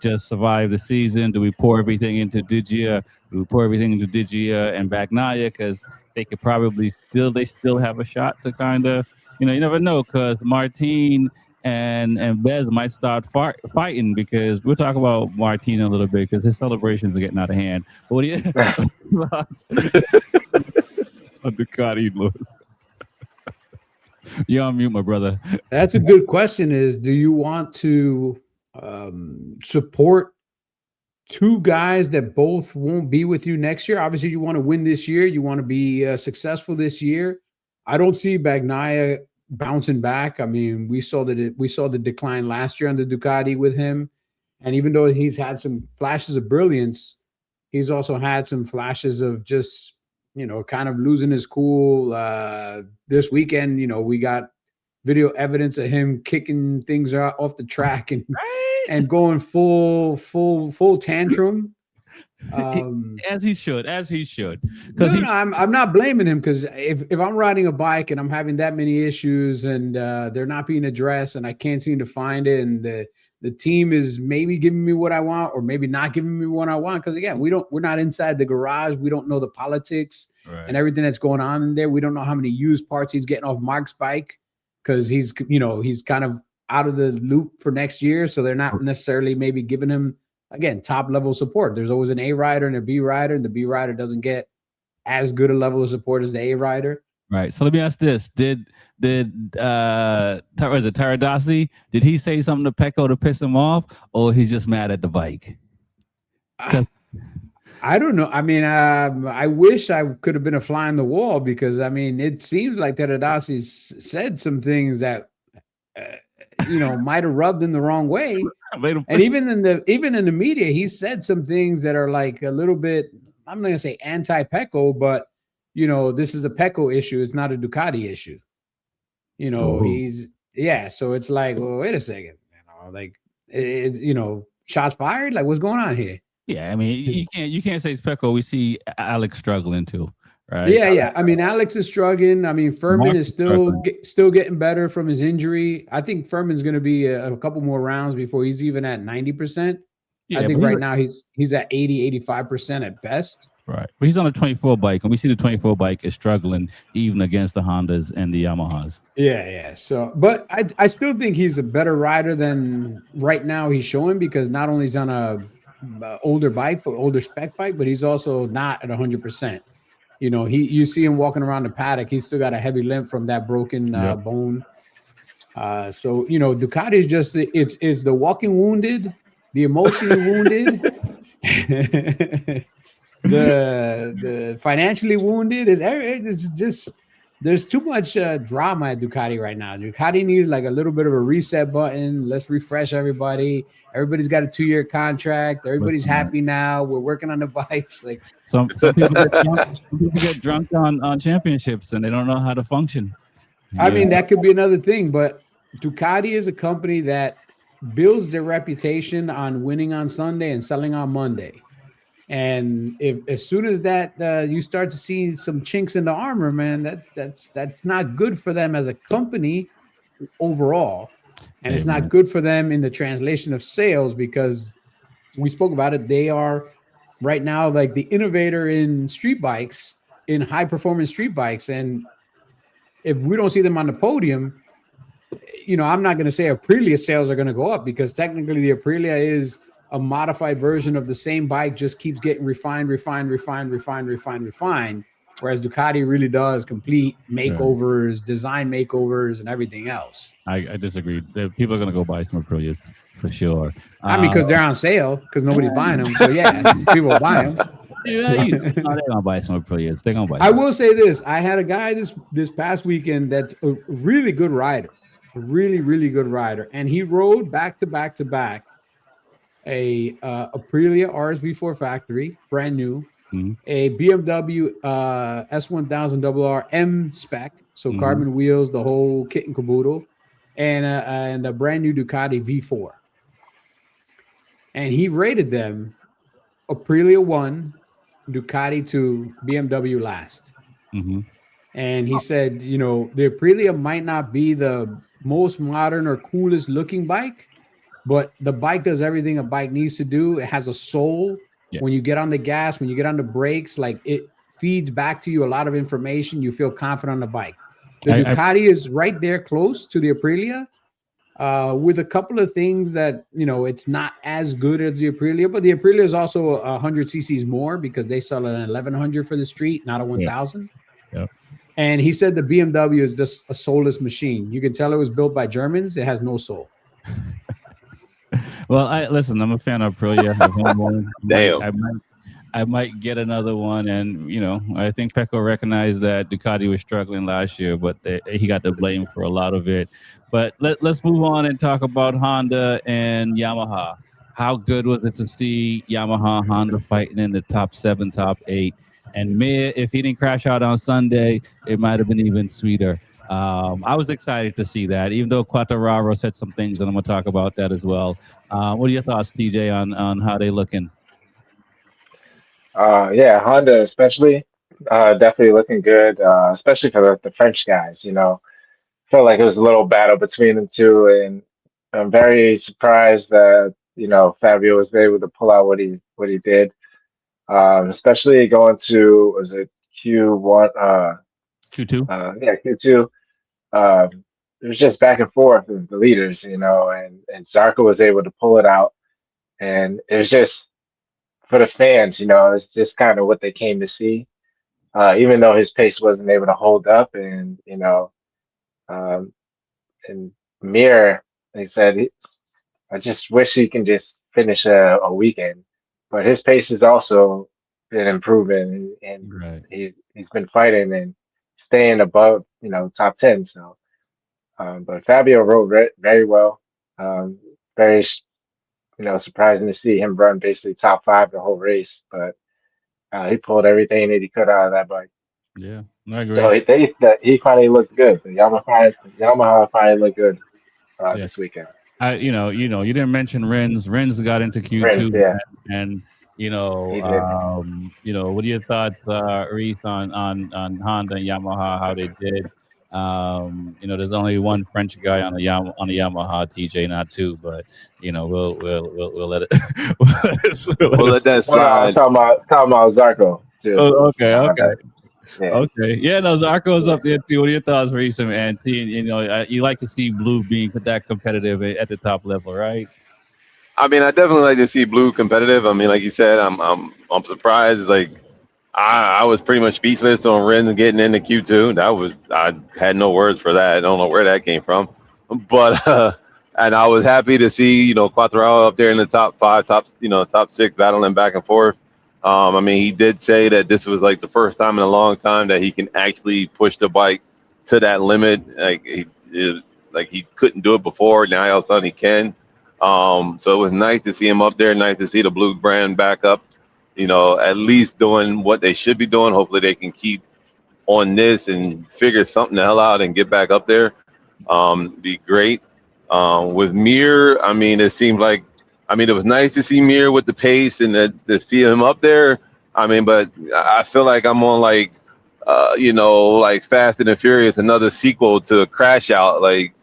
just survive the season? Do we pour everything into Digia? Do we pour everything into Digia and Bagnaia? Because they could probably still have a shot to kind of, you never know, because Martin and Bez might start fighting, because we'll talk about Martin a little bit because his celebrations are getting out of hand. But what do you thoughts on Ducati, Lewis? You're on mute, my brother. That's a good question. Do you want to support two guys that both won't be with you next year? Obviously, you want to win this year. You want to be successful this year. I don't see Bagnaia bouncing back. We saw the decline last year on the Ducati with him. And even though he's had some flashes of brilliance, he's also had some flashes of just, kind of losing his cool. This weekend, we got video evidence of him kicking things out off the track and going full tantrum. As he should. No, I'm not blaming him, because if I'm riding a bike and I'm having that many issues and they're not being addressed and I can't seem to find it, and the team is maybe giving me what I want or maybe not giving me what I want, because again, we're not inside the garage. We don't know the politics and everything that's going on in there. We don't know how many used parts he's getting off Mark's bike, because he's kind of out of the loop for next year. So they're not necessarily maybe giving him, again, top level support. There's always an A rider and a B rider, and the B rider doesn't get as good a level of support as the A rider. Right. So let me ask this: Did Taradasi? Did he say something to Pecco to piss him off, or he's just mad at the bike? I don't know. I mean, I wish I could have been a fly on the wall, because I mean, it seems like Taradasi said some things that might have rubbed him the wrong way. And even in the media, he said some things that are like a little bit, I'm not gonna say anti-Pecco, but this is a Pecco issue. It's not a Ducati issue. So it's like, well, wait a second, shots fired. Like, what's going on here? Yeah, I mean, you can't say it's Pecco. We see Alex struggling too, right? Yeah. I mean, Alex is struggling. I mean, Furman is still getting better from his injury. I think Furman's going to be a couple more rounds before he's even at 90%. Yeah, I think right now he's at 80-85% at best. Right, but he's on a 24 bike, and we see the 24 bike is struggling even against the Hondas and the Yamahas. Yeah. So, but I still think he's a better rider than right now he's showing, because not only is he on a older bike, but older spec bike, but he's also not at 100%. You see him walking around the paddock. He's still got a heavy limp from that broken bone. So Ducati is just it's the walking wounded, the emotionally wounded, the financially wounded. It's just there's too much drama at Ducati right now. Ducati needs like a little bit of a reset button. Let's refresh everybody. Everybody's got a 2-year contract. Everybody's happy now. We're working on the bikes. Like some people get drunk on championships and they don't know how to function. I mean, that could be another thing, but Ducati is a company that builds their reputation on winning on Sunday and selling on Monday. And as soon as that you start to see some chinks in the armor, man, that's not good for them as a company overall. And it's not good for them in the translation of sales, because we spoke about it. They are right now like the innovator in street bikes, in high performance street bikes. And if we don't see them on the podium, I'm not going to say Aprilia sales are going to go up, because technically the Aprilia is a modified version of the same bike, just keeps getting refined. Whereas Ducati really does complete makeovers, design makeovers, and everything else. I disagree. People are going to go buy some Aprilias for sure. I mean, because they're on sale, because nobody's buying them. So yeah, people are buying them. They're gonna buy some Aprilias. They're gonna buy. I will say this: I had a guy this past weekend that's a really good rider, a really good rider, and he rode back to back a Aprilia RSV4 factory, brand new. A BMW S1000RR M spec, so carbon wheels, the whole kit and caboodle, and a brand new Ducati V4. And he rated them Aprilia 1, Ducati 2, BMW last. And he said, the Aprilia might not be the most modern or coolest looking bike, but the bike does everything a bike needs to do. It has a soul. Yeah. When you get on the gas, when you get on the brakes, like it feeds back to you a lot of information. You feel confident on the bike. The Ducati is right there close to the Aprilia, with a couple of things that, it's not as good as the Aprilia, but the Aprilia is also 100 cc's more, because they sell an 1100 for the street, not a 1000. Yeah. And he said the BMW is just a soulless machine. You can tell it was built by Germans. It has no soul. Well, listen, I'm a fan of Aprilia. Damn. I might get another one, and I think Pecco recognized that Ducati was struggling last year, but he got the blame for a lot of it. But let's move on and talk about Honda and Yamaha. how good was it to see Yamaha Honda fighting in the top 7, top 8? And Mir, if he didn't crash out on Sunday, it might have been even sweeter. I was excited to see that, even though Quartararo said some things, and I'm going to talk about that as well. What are your thoughts, TJ, on how they looking? Yeah, Honda especially, definitely looking good, especially for the French guys. Felt like it was a little battle between the two, and I'm very surprised that Fabio was able to pull out what he did, especially going to was it Q1, Q2? yeah, Q2. It was just back and forth with the leaders, and Zarco was able to pull it out, and it was just for the fans, it's just kind of what they came to see. Even though his pace wasn't able to hold up, and um, and Mir, he said, I just wish he can just finish a weekend. But his pace has also been improving, and Right. he's been fighting and staying above, top 10. So, but Fabio rode very well. Um, very, surprising to see him run basically top 5 the whole race. But he pulled everything that he could out of that bike. Yeah, I agree. So he finally looked good. The Yamaha finally looked good Yeah. this weekend. You didn't mention Renz. Renz got into Prince, Q2, yeah, and he did. what are your thoughts, Reese, on Honda and Yamaha, how they did? There's only one French guy on the Yamaha, TJ, not two, but we'll let it. We'll let that No, I'm slide. talking about Zarco too. Oh, okay. Yeah. Okay. Yeah, no, Zarco's up there too. What are your thoughts, Reese? And you like to see Blue being that competitive at the top level, right? I mean, I definitely like to see Blue competitive. I mean, like you said, I'm surprised. Like I was pretty much speechless on Ren getting into Q2. I had no words for that. I don't know where that came from, but and I was happy to see Quattraro up there in the top 5, top 6, battling back and forth. I mean, he did say that this was like the first time in a long time that he can actually push the bike to that limit. Like he couldn't do it before. Now all of a sudden he can. So it was nice to see him up there. Nice to see the Blue brand back up. At least doing what they should be doing. Hopefully they can keep on this and figure something the hell out and get back up there. Be great. With Mir, I mean, it seemed like, it was nice to see Mir with the pace and to see him up there. I mean, but I feel like I'm on like Fast and Furious, another sequel to Crash Out. Like,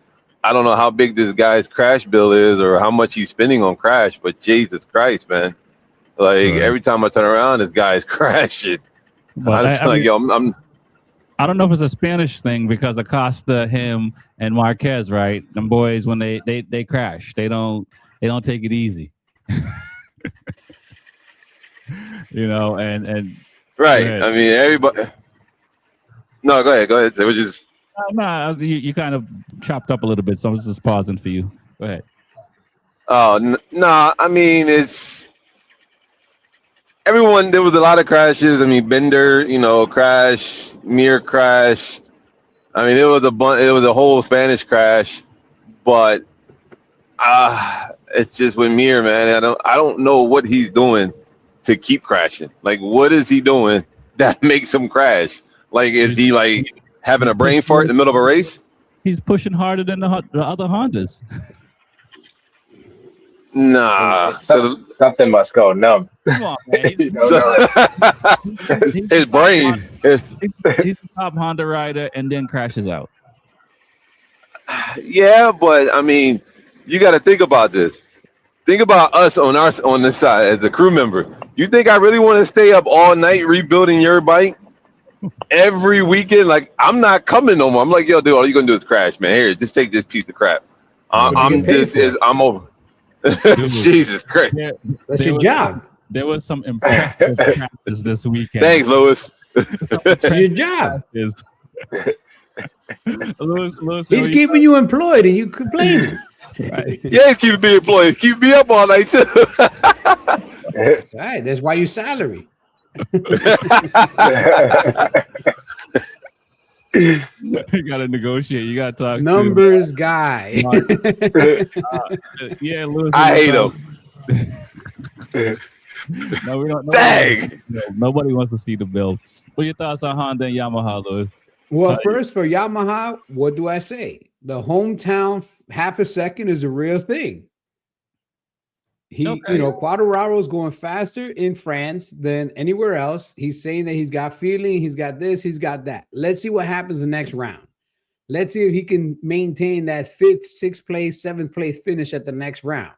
I don't know how big this guy's crash bill is or how much he's spending on Crash, but Jesus Christ, man. Like, Right. every time I turn around, this guy's crashing. But I feel like, I'm I don't know if it's a Spanish thing because Acosta, him, and Marquez, right? Them boys, when they crash, they don't take it easy. And right. go I mean, everybody. No, go ahead. It was just. no, you kind of chopped up a little bit, so I was just pausing for you. Go ahead. Oh, no. I mean, it's everyone. There was a lot of crashes. I mean, Bender, crashed. Mir crashed. I mean, it was a whole Spanish crash, but it's just with Mir, man. I don't know what he's doing to keep crashing. Like, what is he doing that makes him crash? Like, is he like having a brain fart in the middle of a race? He's pushing harder than the other Hondas. Nah. Something must go numb. Come on, man. He's His brain. He's the top Honda rider and then crashes out. Yeah, but I mean, you got to think about this. Think about us on this side as a crew member. You think I really want to stay up all night rebuilding your bike every weekend? Like, I'm not coming no more. I'm like, yo, dude, all you gonna do is crash, man. Here, just take this piece of crap. I'm over. Jesus Christ. That's your job. There was some impressive practice this weekend. Thanks, Lewis. That's your job. Lewis, He's keeping you employed and you complaining. right. Yeah, he's keeping me employed. Keep me up all night too. Right, that's why you salary. You gotta negotiate. You gotta talk Numbers guy. Yeah, Lewis. I hate him. No, we don't. Dang. Nobody wants to see the build. What are your thoughts on Honda and Yamaha, Lewis? Well, first for Yamaha, what do I say? The hometown half a second is a real thing. Quartararo is going faster in France than anywhere else. He's saying that he's got feeling, he's got this, he's got that. Let's see what happens the next round. Let's see if he can maintain that 5th, 6th place, 7th place finish at the next round.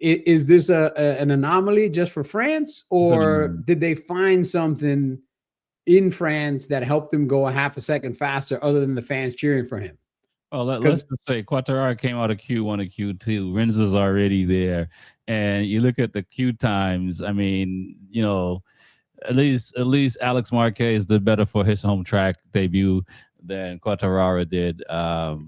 Is this an anomaly just for France, or did they find something in France that helped him go a half a second faster other than the fans cheering for him? Well, let's just say Quartararo came out of Q1 and Q2. Rins was already there. And you look at the Q times, I mean, at least Alex Marquez did better for his home track debut than Quartararo did. So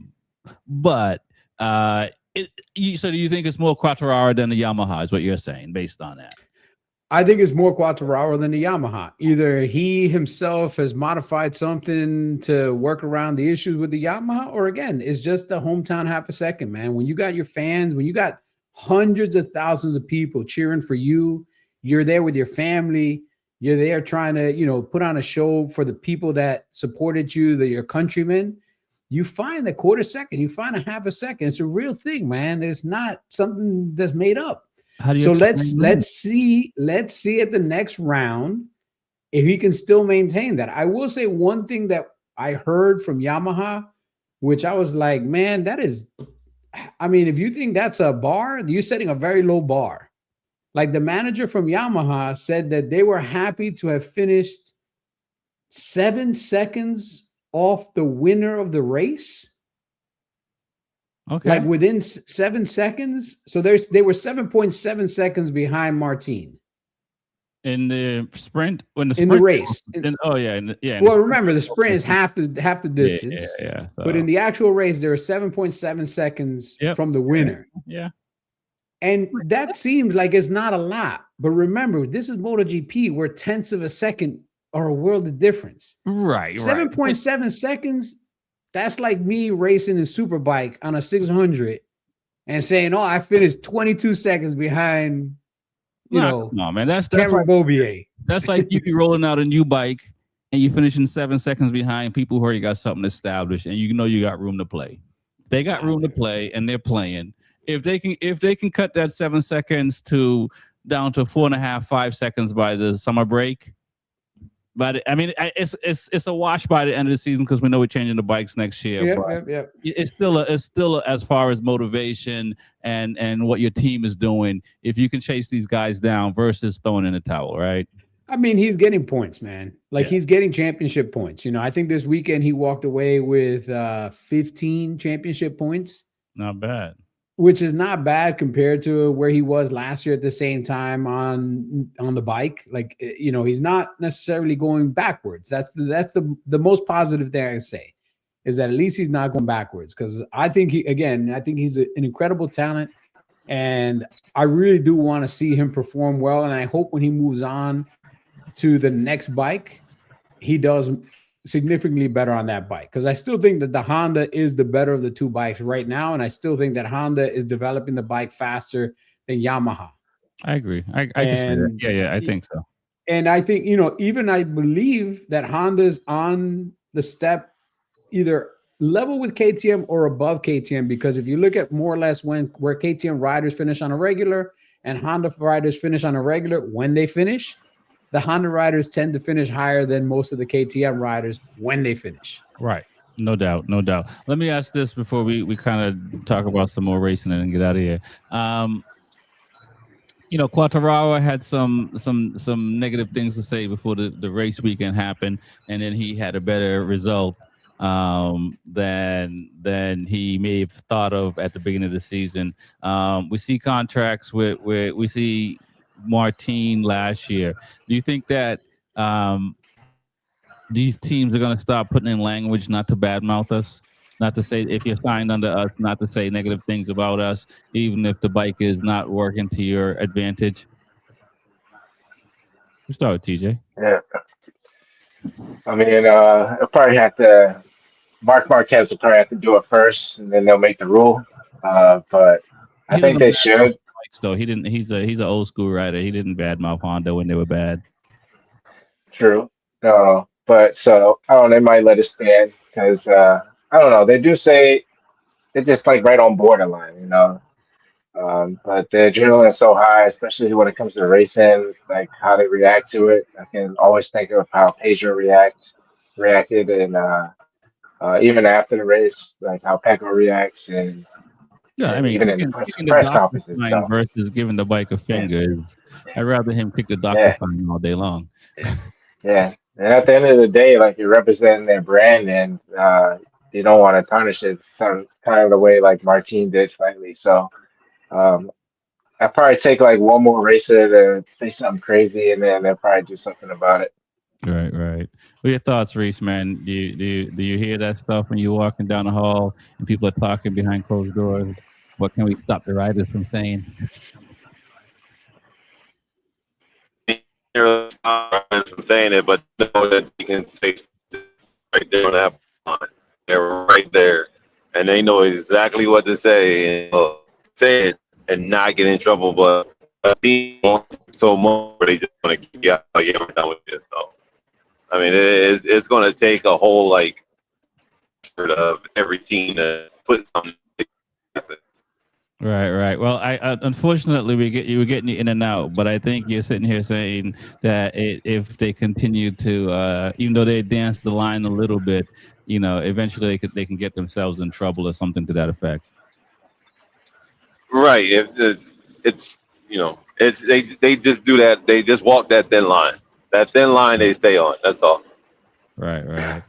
do you think it's more Quartararo than the Yamaha is what you're saying based on that? I think it's more Quartararo than the Yamaha. Either he himself has modified something to work around the issues with the Yamaha, or again, it's just the hometown half a second, man. When you got your fans, when you got hundreds of thousands of people cheering for you, you're there with your family, you're there trying to, put on a show for the people that supported you, your countrymen. You find a quarter second, you find a half a second. It's a real thing, man. It's not something that's made up. So let's see at the next round if he can still maintain that. I will say one thing that I heard from Yamaha, which I was like, man, if you think that's a bar, you're setting a very low bar. Like the manager from Yamaha said that they were happy to have finished 7 seconds off the winner of the race. Okay. Like within 7 seconds. So they were 7.7 seconds behind Martin. In the sprint? In the race. Well, remember, the sprint is half the distance. Yeah. So. But in the actual race, there are 7.7 seconds from the winner. Yeah. And that seems like it's not a lot. But remember, this is MotoGP where tenths of a second are a world of difference. Right. 7.7 seconds. That's like me racing a superbike on a 600 and saying, I finished 22 seconds behind, no, man, that's Cameron Bobier. That's like you be rolling out a new bike and you finishing 7 seconds behind people who already got something established, and you got room to play. They got room to play, and they're playing. If they can cut that 7 seconds down to 4.5, 5 seconds by the summer break. But I mean, it's a wash by the end of the season because we know we're changing the bikes next year. Yep. It's still as far as motivation and what your team is doing. If you can chase these guys down versus throwing in the towel, right? I mean, he's getting points, man. He's getting championship points. I think this weekend he walked away with 15 championship points. Not bad. Which is not bad compared to where he was last year at the same time on the bike. He's not necessarily going backwards. That's the most positive thing I can say, is that at least he's not going backwards. Because I think he's an incredible talent, and I really do want to see him perform well. And I hope when he moves on to the next bike, he does significantly better on that bike, because I still think that the Honda is the better of the two bikes right now, and I still think that Honda is developing the bike faster than Yamaha. I agree. I can see that. Yeah, I think so. And I think, even I believe that Honda's on the step either level with KTM or above KTM, because if you look at more or less where KTM riders finish on a regular and Honda riders finish on a regular, when they finish, the Honda riders tend to finish higher than most of the KTM riders when they finish. Right. No doubt. Let me ask this before we kind of talk about some more racing and get out of here. Quartararo had some negative things to say before the race weekend happened, and then he had a better result than he may have thought of at the beginning of the season. We see contracts where we see Martin last year. Do you think that these teams are going to start putting in language not to badmouth us, not to say if you're signed under us, not to say negative things about us, even if the bike is not working to your advantage? We'll start with TJ. Yeah. I mean, I'll probably have to, Mark Marquez will probably have to do it first, and then they'll make the rule. But I think they should. though. He didn't. He's an old school rider. He didn't badmouth Honda when they were bad. True. But so I don't know, they might let it stand because I don't know. They do say they're just like right on borderline, you know. But the adrenaline is so high, especially when it comes to racing, like how they react to it. I can always think of how Pedro reacted, and even after the race, like how Pecco reacts, Yeah, I and mean, even in the kicking the press doctor conferences. sign So versus giving the bike a yeah, finger is. I'd rather him kick the doctor yeah, sign all day long. yeah. And at the end of the day, like you're representing their brand, and you don't want to tarnish it. Some kind of the way like Martin did slightly. So. Um, I probably take like one more racer to say something crazy, and then they'll probably do something about it. Right, right. What are your thoughts, Reese? Man, do you hear that stuff when you're walking down the hall and people are talking behind closed doors? What can we stop the riders from saying? You're from saying it, but know that you can say right there on that line. They're right there, and they know exactly what to say and say it and not get in trouble. But people so much they just want to keep you out. Like, yeah, we're done with this. So I mean, it's going to take a whole like effort of every team to put something. Right, right. Well, I unfortunately you were getting in and out, but I think you're sitting here saying that if they continue to, even though they dance the line a little bit, eventually they can get themselves in trouble or something to that effect. Right. It's it's they just do that. They just walk that thin line. That thin line they stay on. That's all. Right, right.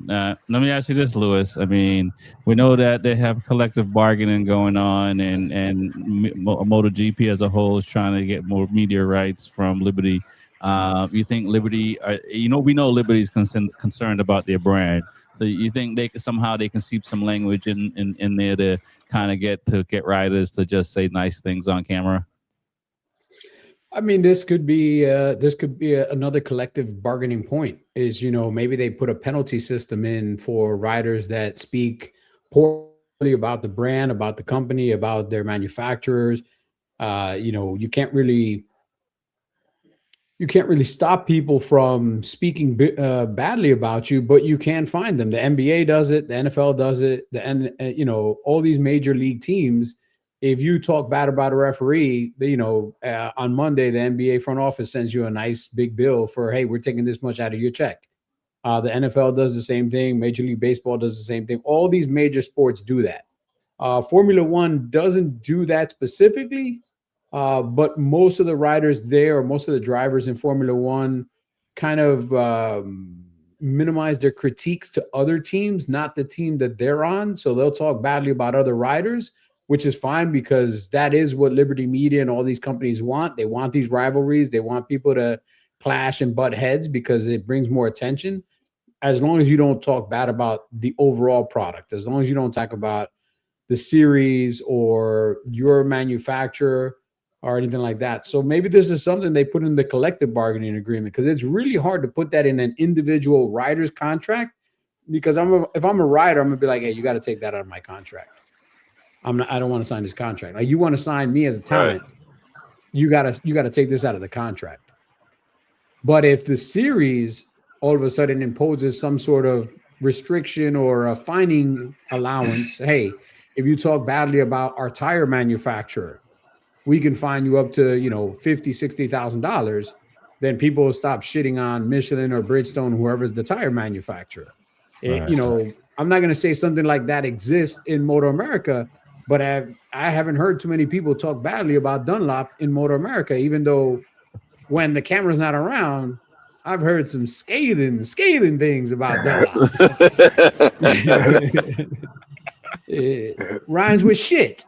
Let me ask you this, Lewis. I mean, we know that they have collective bargaining going on, and MotoGP as a whole is trying to get more media rights from Liberty. You think Liberty? We know Liberty is concerned about their brand. So you think somehow they can seep some language in there to kind of get riders to just say nice things on camera? I mean, this could be another collective bargaining point. Is maybe they put a penalty system in for riders that speak poorly about the brand, about the company, about their manufacturers. You can't really stop people from speaking badly about you, but you can find them. The NBA does it, the NFL does it, all these major league teams. If you talk bad about a referee, on Monday, the NBA front office sends you a nice big bill for, hey, we're taking this much out of your check. The NFL does the same thing. Major League Baseball does the same thing. All these major sports do that. Formula One doesn't do that specifically, but most of the riders there, or most of the drivers in Formula One, kind of minimize their critiques to other teams, not the team that they're on. So they'll talk badly about other riders, which is fine because that is what Liberty Media and all these companies want. They want these rivalries. They want people to clash and butt heads because it brings more attention. As long as you don't talk bad about the overall product, as long as you don't talk about the series or your manufacturer or anything like that. So maybe this is something they put in the collective bargaining agreement, because it's really hard to put that in an individual rider's contract. Because if I'm a rider, I'm gonna be like, hey, you got to take that out of my contract. I don't want to sign this contract. Like, you want to sign me as a talent, right, you gotta take this out of the contract. But if the series all of a sudden imposes some sort of restriction or a fining allowance, hey, if you talk badly about our tire manufacturer, we can fine you up to $50,000-$60,000. Then people will stop shitting on Michelin or Bridgestone, whoever's the tire manufacturer. Right. I'm not going to say something like that exists in Moto America, but I haven't heard too many people talk badly about Dunlop in Moto America, even though when the camera's not around, I've heard some scathing things about Dunlop. It rhymes with shit.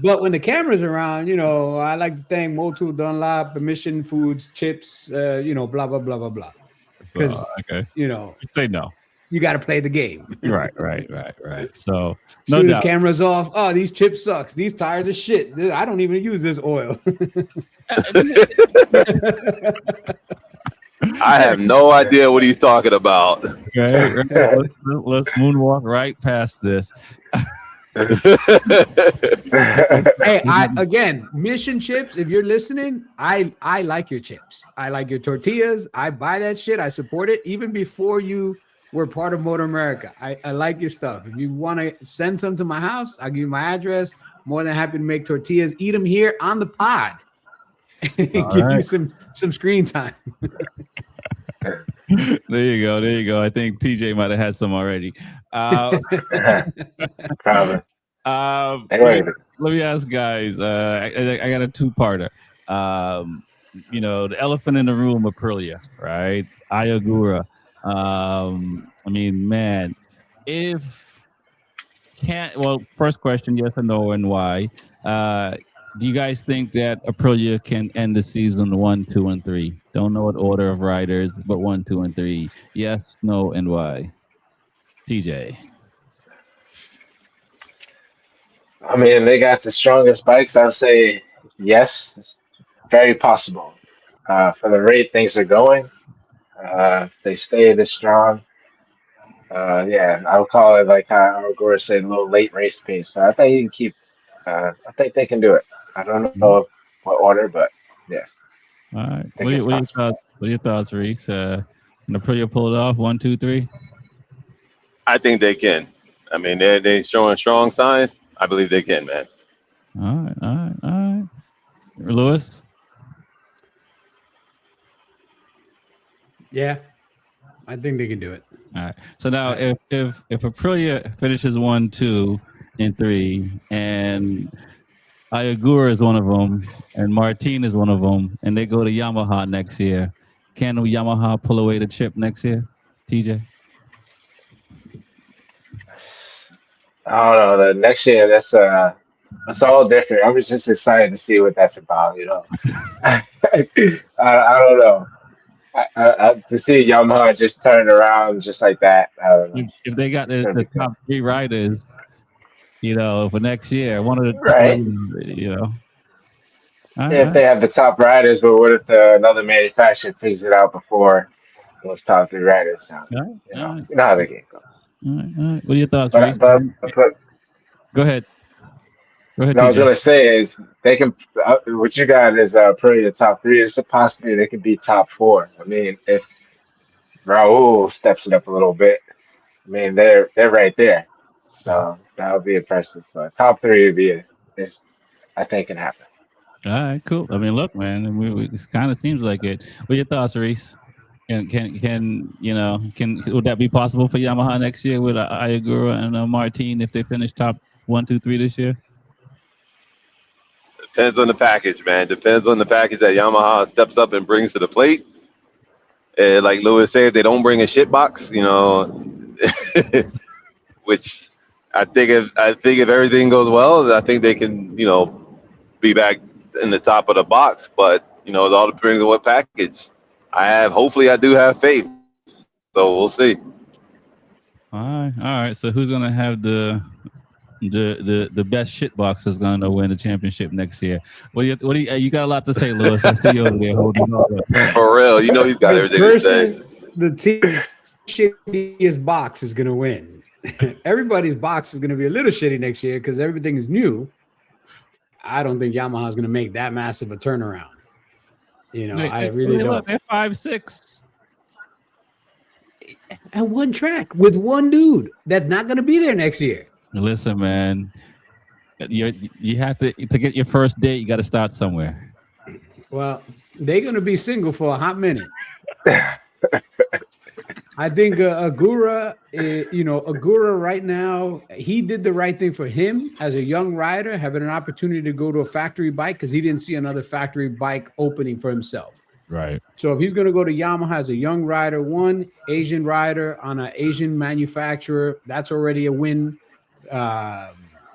But when the camera's around, I like to thank Motul Dunlop, Mission Foods, Chips, blah, blah, blah, blah, blah. Because, okay. Say no. You got to play the game. Right. So, no doubt. Camera's off. Oh, these chips sucks. These tires are shit. I don't even use this oil. I have no idea what he's talking about. Okay, let's moonwalk right past this. Hey, again, Mission Chips. If you're listening, I like your chips. I like your tortillas. I buy that shit. I support it even before you were part of Motor America. I like your stuff. If you want to send some to my house, I'll give you my address. More than happy to make tortillas. Eat them here on the pod. Give you some screen time. There you go. There you go. I think TJ might have had some already. Probably. Let me ask guys. I got a two-parter. The elephant in the room, Aprilia, right? Ayagura. I mean, man, first question, yes or no, and why? Do you guys think that Aprilia can end the season 1, 2, and 3? Don't know what order of riders, but 1, 2, and 3. Yes, no, and why? TJ. I mean, they got the strongest bikes. I'd say yes, it's very possible. For the rate things are going, if they stay this strong. Yeah, I would call it like how Gore said, a little late race pace. So I think you can keep. I think they can do it. I don't know what order, but yes. All right. What are your thoughts? What are your thoughts, Reese? Can Aprilia pull it off? 1, 2, 3. I think they can. I mean, they're showing strong signs. I believe they can, man. All right. Lewis? Yeah, I think they can do it. All right. So now, if Aprilia finishes 1, 2, and 3, and Ayagura is one of them, and Martin is one of them, and they go to Yamaha next year, can Yamaha pull away the chip next year? TJ? I don't know. The next year, that's all different. I was just excited to see what that's about. I don't know. To see Yamaha just turn around just like that. I don't know. If they got the top 3 riders, for next year, one of the right. If they have the top riders, but what if another manufacturer figures it out before those top 3 riders? You know how the game goes. All right. What are your thoughts, But, Reese? Go ahead. No, I was gonna say is they can. What you got is pretty the top 3. It's a possibility they could be top 4. I mean, if Raul steps it up a little bit, I mean they're right there. So that would be impressive. But top 3 would be I think can happen. All right, cool. I mean, look, man, it kind of seems like it. What are your thoughts, Reese? Would that be possible for Yamaha next year with Ayagura and Martin if they finish top 1, 2, 3 this year? Depends on the package, man. Depends on the package that Yamaha steps up and brings to the plate. Like Lewis said, they don't bring a shit box, which I think if everything goes well, I think they can, be back in the top of the box. But it all depends on what package. Hopefully I do have faith. So we'll see. All right. So who's gonna have the best shit box is gonna win the championship next year? What do you got a lot to say, Lewis? I see you over there holding on. For real, he's got everything to say. The team shittiest box is gonna win. Everybody's box is gonna be a little shitty next year because everything is new. I don't think Yamaha is gonna make that massive a turnaround. I really don't. They're 5, 6. At one track with one dude that's not going to be there next year. Listen, man, you have to get your first date. You got to start somewhere. Well, they're going to be single for a hot minute. I think Agura, Agura right now, he did the right thing for him as a young rider, having an opportunity to go to a factory bike because he didn't see another factory bike opening for himself. Right. So if he's going to go to Yamaha as a young rider, one Asian rider on an Asian manufacturer, that's already a win,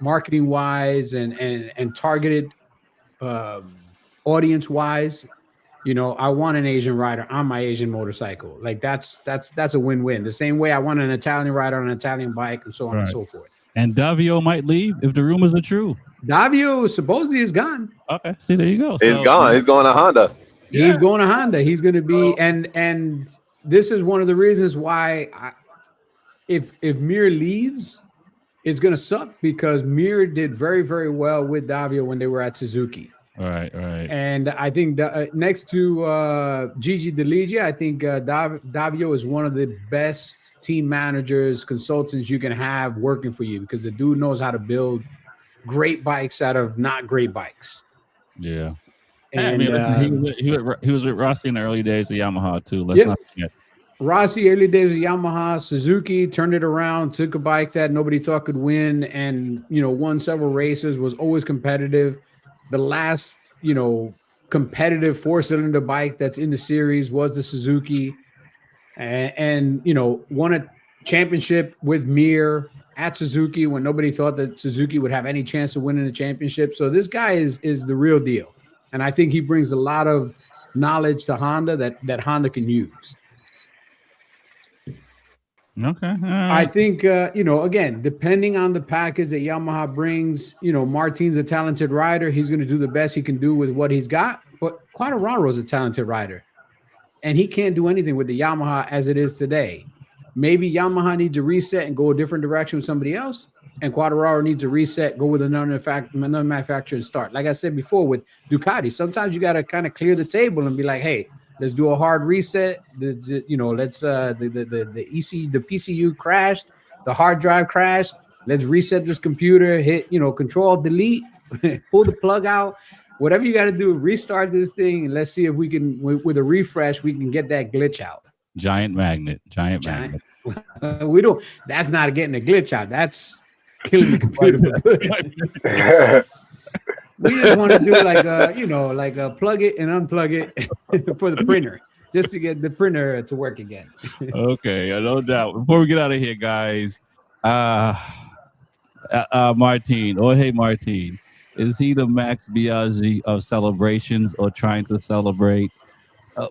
marketing wise and targeted audience wise. I want an Asian rider on my Asian motorcycle. Like that's a win-win. The same way I want an Italian rider on an Italian bike and so on and so forth. And Davio might leave if the rumors are true. Davio supposedly is gone. Okay, see, there you go. He's gone. He's going to Honda. He's going to Honda. He's going to be and this is one of the reasons why if Mir leaves, it's going to suck because Mir did very, very well with Davio when they were at Suzuki. Right. And I think next to Gigi DeLigia, I think Davio is one of the best team managers, consultants you can have working for you because the dude knows how to build great bikes out of not great bikes. Yeah. And he was with Rossi in the early days of Yamaha too. Let's not forget. Rossi, early days of Yamaha, Suzuki turned it around, took a bike that nobody thought could win, and won several races. Was always competitive. The last competitive 4-cylinder bike that's in the series was the Suzuki, and won a championship with Mir at Suzuki when nobody thought that Suzuki would have any chance of winning the championship. So this guy is the real deal. And I think he brings a lot of knowledge to Honda that Honda can use. Okay. I think, again, depending on the package that Yamaha brings, Martin's a talented rider. He's going to do the best he can do with what he's got. But Quartararo is a talented rider. And he can't do anything with the Yamaha as it is today. Maybe Yamaha needs to reset and go a different direction with somebody else. And Quartararo needs to reset, go with another manufacturer and start. Like I said before with Ducati, sometimes you got to kind of clear the table and be like, hey, let's do a hard reset. Let's the PCU crashed, the hard drive crashed. Let's reset this computer. Hit Control Delete, pull the plug out. Whatever you got to do, restart this thing, and let's see if we can, with a refresh, we can get that glitch out. Giant magnet. We don't. That's not getting a glitch out. That's killing the computer for good. We just want to do like a plug it and unplug it for the printer, just to get the printer to work again. Okay, no doubt. Before we get out of here, guys, Martin, is he the Max Biaggi of celebrations or trying to celebrate?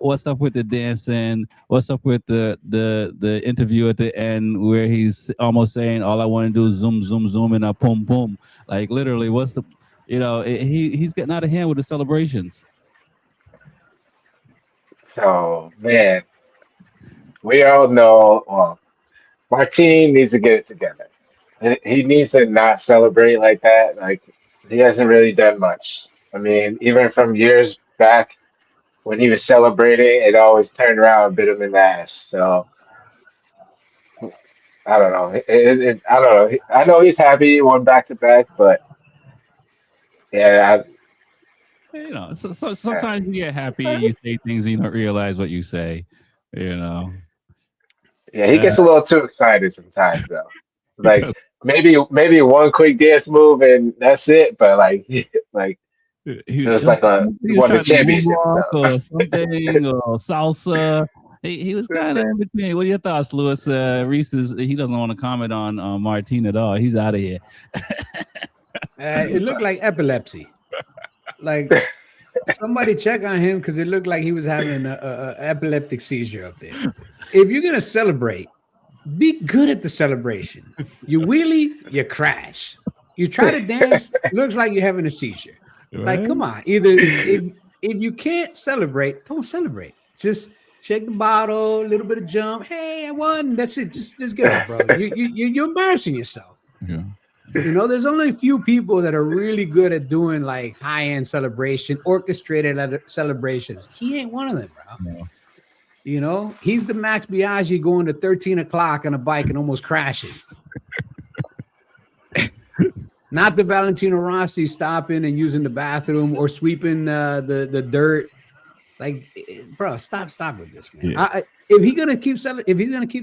What's up with the dancing? What's up with the interview at the end where he's almost saying all I want to do is zoom, zoom, zoom, and a boom, boom? Like literally, what's the he's getting out of hand with the celebrations. So, man, we all know, well, Martin needs to get it together. He needs to not celebrate like that. Like, he hasn't really done much. I mean, even from years back when he was celebrating, it always turned around and bit him in the ass. So, I don't know. I don't know. I know he's happy he won back to back, but yeah, so sometimes you get happy and you say things and you don't realize what you say, Yeah, he gets a little too excited sometimes, though. Like maybe one quick dance move and that's it. But it was like won the championship or something or salsa. He was kind of in between. What are your thoughts, Louis? Reese he doesn't want to comment on Martin at all. He's out of here. It looked like epilepsy. Like somebody check on him because it looked like he was having a epileptic seizure up there. If you're gonna celebrate, be good at the celebration. You wheelie, you crash. You try to dance, looks like you're having a seizure. Right? Like, come on. Either if you can't celebrate, don't celebrate. Just shake the bottle, a little bit of jump. Hey, I won. That's it. Just get up, bro. You're embarrassing yourself. Yeah. There's only a few people that are really good at doing like high-end celebration, orchestrated celebrations. He ain't one of them, bro. No. He's the Max Biaggi going to 13 o'clock on a bike and almost crashing. Not the Valentino Rossi stopping and using the bathroom or sweeping the dirt. Like, bro, stop with this, man. Yeah. If he's gonna keep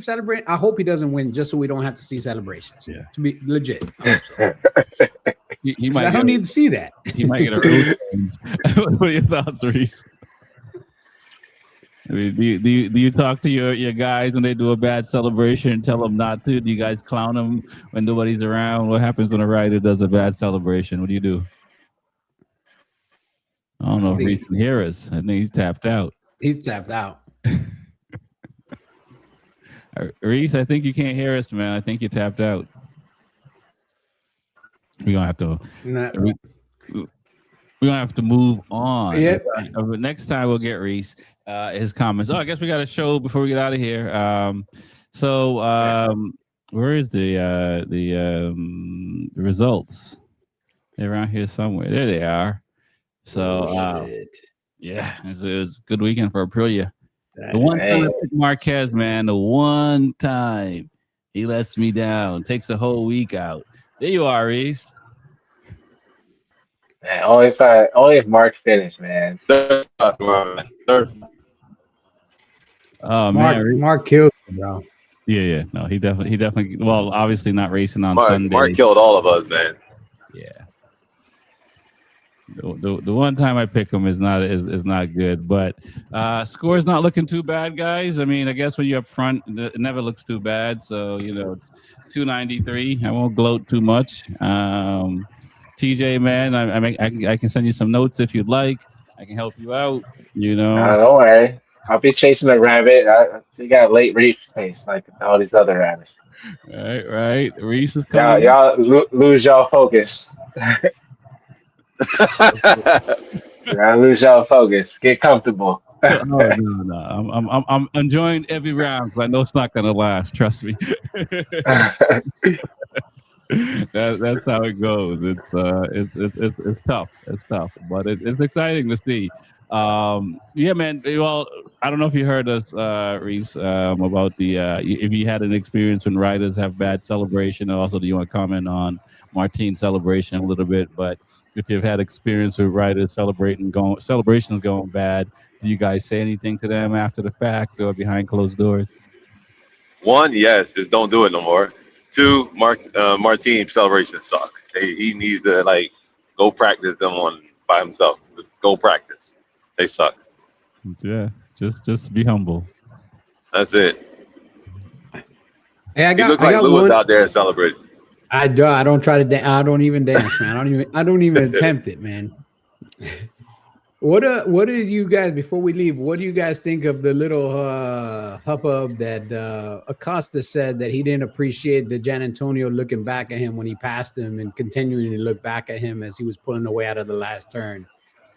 celebrating, I hope he doesn't win, just so we don't have to see celebrations. Yeah, to be legit. I hope so. he might. I don't need to see that. He might get a road change. What are your thoughts, Reese? I mean, do you talk to your guys when they do a bad celebration and tell them not to? Do you guys clown them when nobody's around? What happens when a rider does a bad celebration? What do you do? I don't know if Reese can hear us. I think he's tapped out. He's tapped out. Reese, I think you can't hear us, man. I think you're tapped out. We're gonna have to. We're gonna have to move on. Yeah. But next time we'll get Reese his comments. I guess we got a show before we get out of here. where is the results? They're around here somewhere. There they are. So yeah, it was a good weekend for Aprilia. The one time I picked Marquez, man, the one time he lets me down, takes the whole week out. There you are, Reese. Man, only if Mark finished, man. Third spot, man. Third. Oh man, Mark killed him, bro. Yeah. No, he definitely. Well, obviously not racing on Mark, Sunday. Mark killed all of us, man. Yeah. The one time I pick him is not good, but score's not looking too bad, guys. I mean, I guess when you're up front, it never looks too bad. So 293. I won't gloat too much. TJ, man, I can send you some notes if you'd like. I can help you out. Don't worry. I'll be chasing a rabbit. We got late reef pace like all these other rabbits. Right. Reese is coming. Lose y'all focus. Lose y'all focus. Get comfortable. No. I'm enjoying every round, but I know it's not gonna last. Trust me. That's how it goes. It's tough. It's tough, but it's exciting to see. Yeah, man. Well, I don't know if you heard us, Reese, about the if you had an experience when riders have bad celebration. Also, do you want to comment on Martine's celebration a little bit? But if you've had experience with riders celebrations going bad, do you guys say anything to them after the fact or behind closed doors? One, yes, just don't do it no more. Two, Martine celebrations suck. He needs to go practice them by himself. Just go practice. They suck. Yeah, just be humble. That's it. Hey, I got Lewis out there celebrating. I don't try to dance. I don't even dance, man. I don't even attempt it, man. What did you guys, before we leave, what do you guys think of the little hubbub that Acosta said that he didn't appreciate the Gian Antonio looking back at him when he passed him and continuing to look back at him as he was pulling away out of the last turn?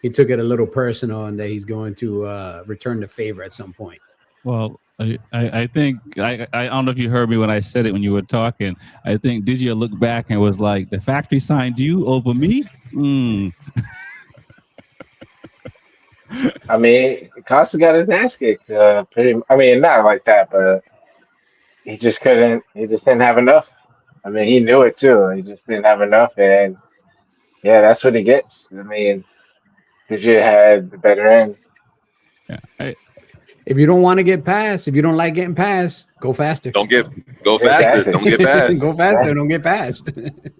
He took it a little personal and that he's going to return the favor at some point. Well, I think I don't know if you heard me when I said it when you were talking. I think did you look back and was like, the factory signed you over me? I mean, Costa got his ass kicked. Not like that, but he just couldn't. He just didn't have enough. I mean, he knew it too. He just didn't have enough, and yeah, that's what he gets. I mean, did you had the better end? Yeah. If you don't want to get past, if you don't like getting past, go faster. Go faster. Don't get past. Go faster. Don't get past.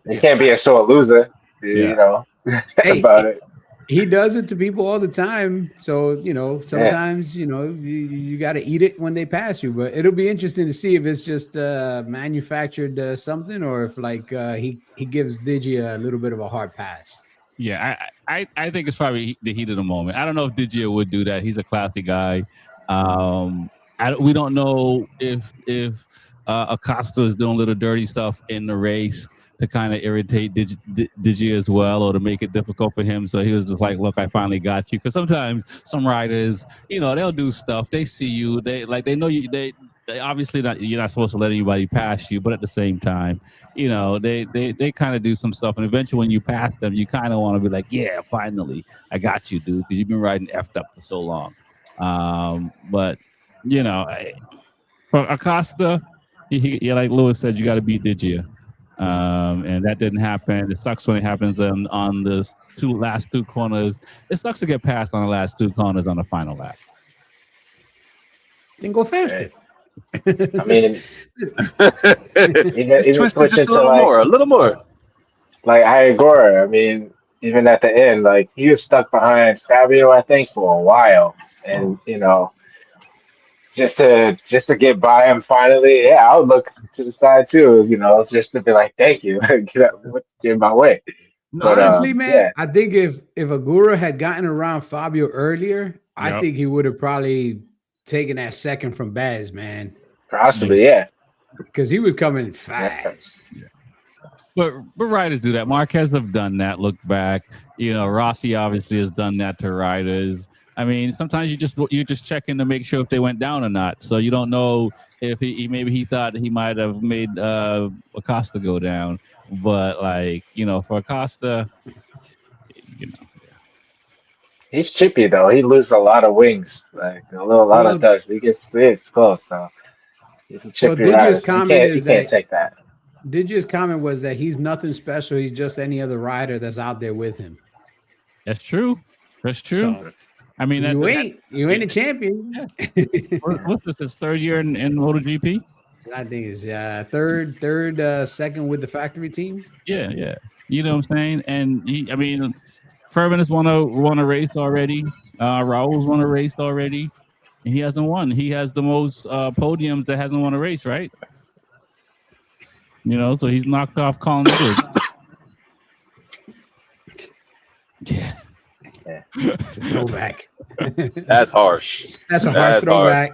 You can't be a sore loser. You know about it. He does it to people all the time. So, sometimes, you got to eat it when they pass you. But it'll be interesting to see if it's just manufactured something or if he gives Digi a little bit of a hard pass. Yeah, I think it's probably the heat of the moment. I don't know if Digia would do that. He's a classy guy. We don't know if Acosta is doing little dirty stuff in the race to kind of irritate Digi as well, or to make it difficult for him. So he was just like, "Look, I finally got you." Because sometimes some riders, they'll do stuff. They see you. They know you. They obviously you're not supposed to let anybody pass you, but at the same time, they kind of do some stuff. And eventually, when you pass them, you kind of want to be like, "Yeah, finally, I got you, dude," because you've been riding effed up for so long. But for Acosta, he like Lewis said, you got to beat Digia. And that didn't happen. It sucks when it happens on the last two corners. It sucks to get passed on the last two corners on the final lap. Then go faster. I mean, even switch just a little more. Like Iagora, I mean, even at the end, he was stuck behind Fabio, I think, for a while, and just to get by him finally, yeah, I would look to the side too, just to be like, thank you, get in my way. But, honestly, man, I think if Agura had gotten around Fabio earlier, I think he would have probably taken that second from Baz, man. Possibly, yeah, because he was coming fast. Yeah. But riders do that. Marquez have done that. Look back, Rossi obviously has done that to riders. I mean, sometimes you're just checking to make sure if they went down or not. So you don't know if maybe he thought he might have made Acosta go down, but like for Acosta, yeah. He's chippy though. He loses a lot of wings, like a lot of Well, dust. He gets this close, so he's a chippy rider. Digi's So comment he is can't that take that. Digi's comment was that he's nothing special. He's just any other rider that's out there with him. That's true. That's true. So, I mean, you ain't a champion. Yeah. What's this? His third year in MotoGP? I think it's second with the factory team. Yeah. You know what I'm saying? And Furman has won a race already. Raul's won a race already. And he hasn't won. He has the most podiums that hasn't won a race, right? So he's knocked off Colin Edwards. Yeah. Throwback. That's harsh. That's a harsh throwback.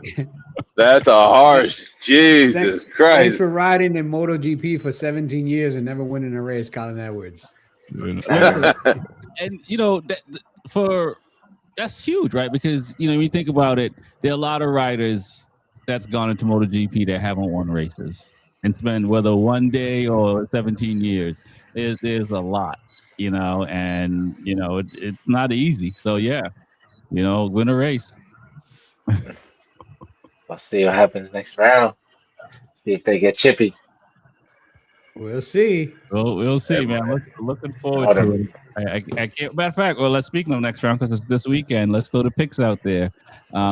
That's a harsh. Jesus Christ. Thanks for riding in MotoGP for 17 years and never winning a race, Colin Edwards. And that's huge, right? Because when you think about it, there are a lot of riders that's gone into MotoGP that haven't won races and spend whether one day or 17 years. There's a lot, and it's not easy. So yeah, win a race. We'll see what happens next round. See if they get chippy. We'll see. We'll see, man. Looking forward to it. I can't. Matter of fact, well, let's speak of next round because it's this weekend. Let's throw the picks out there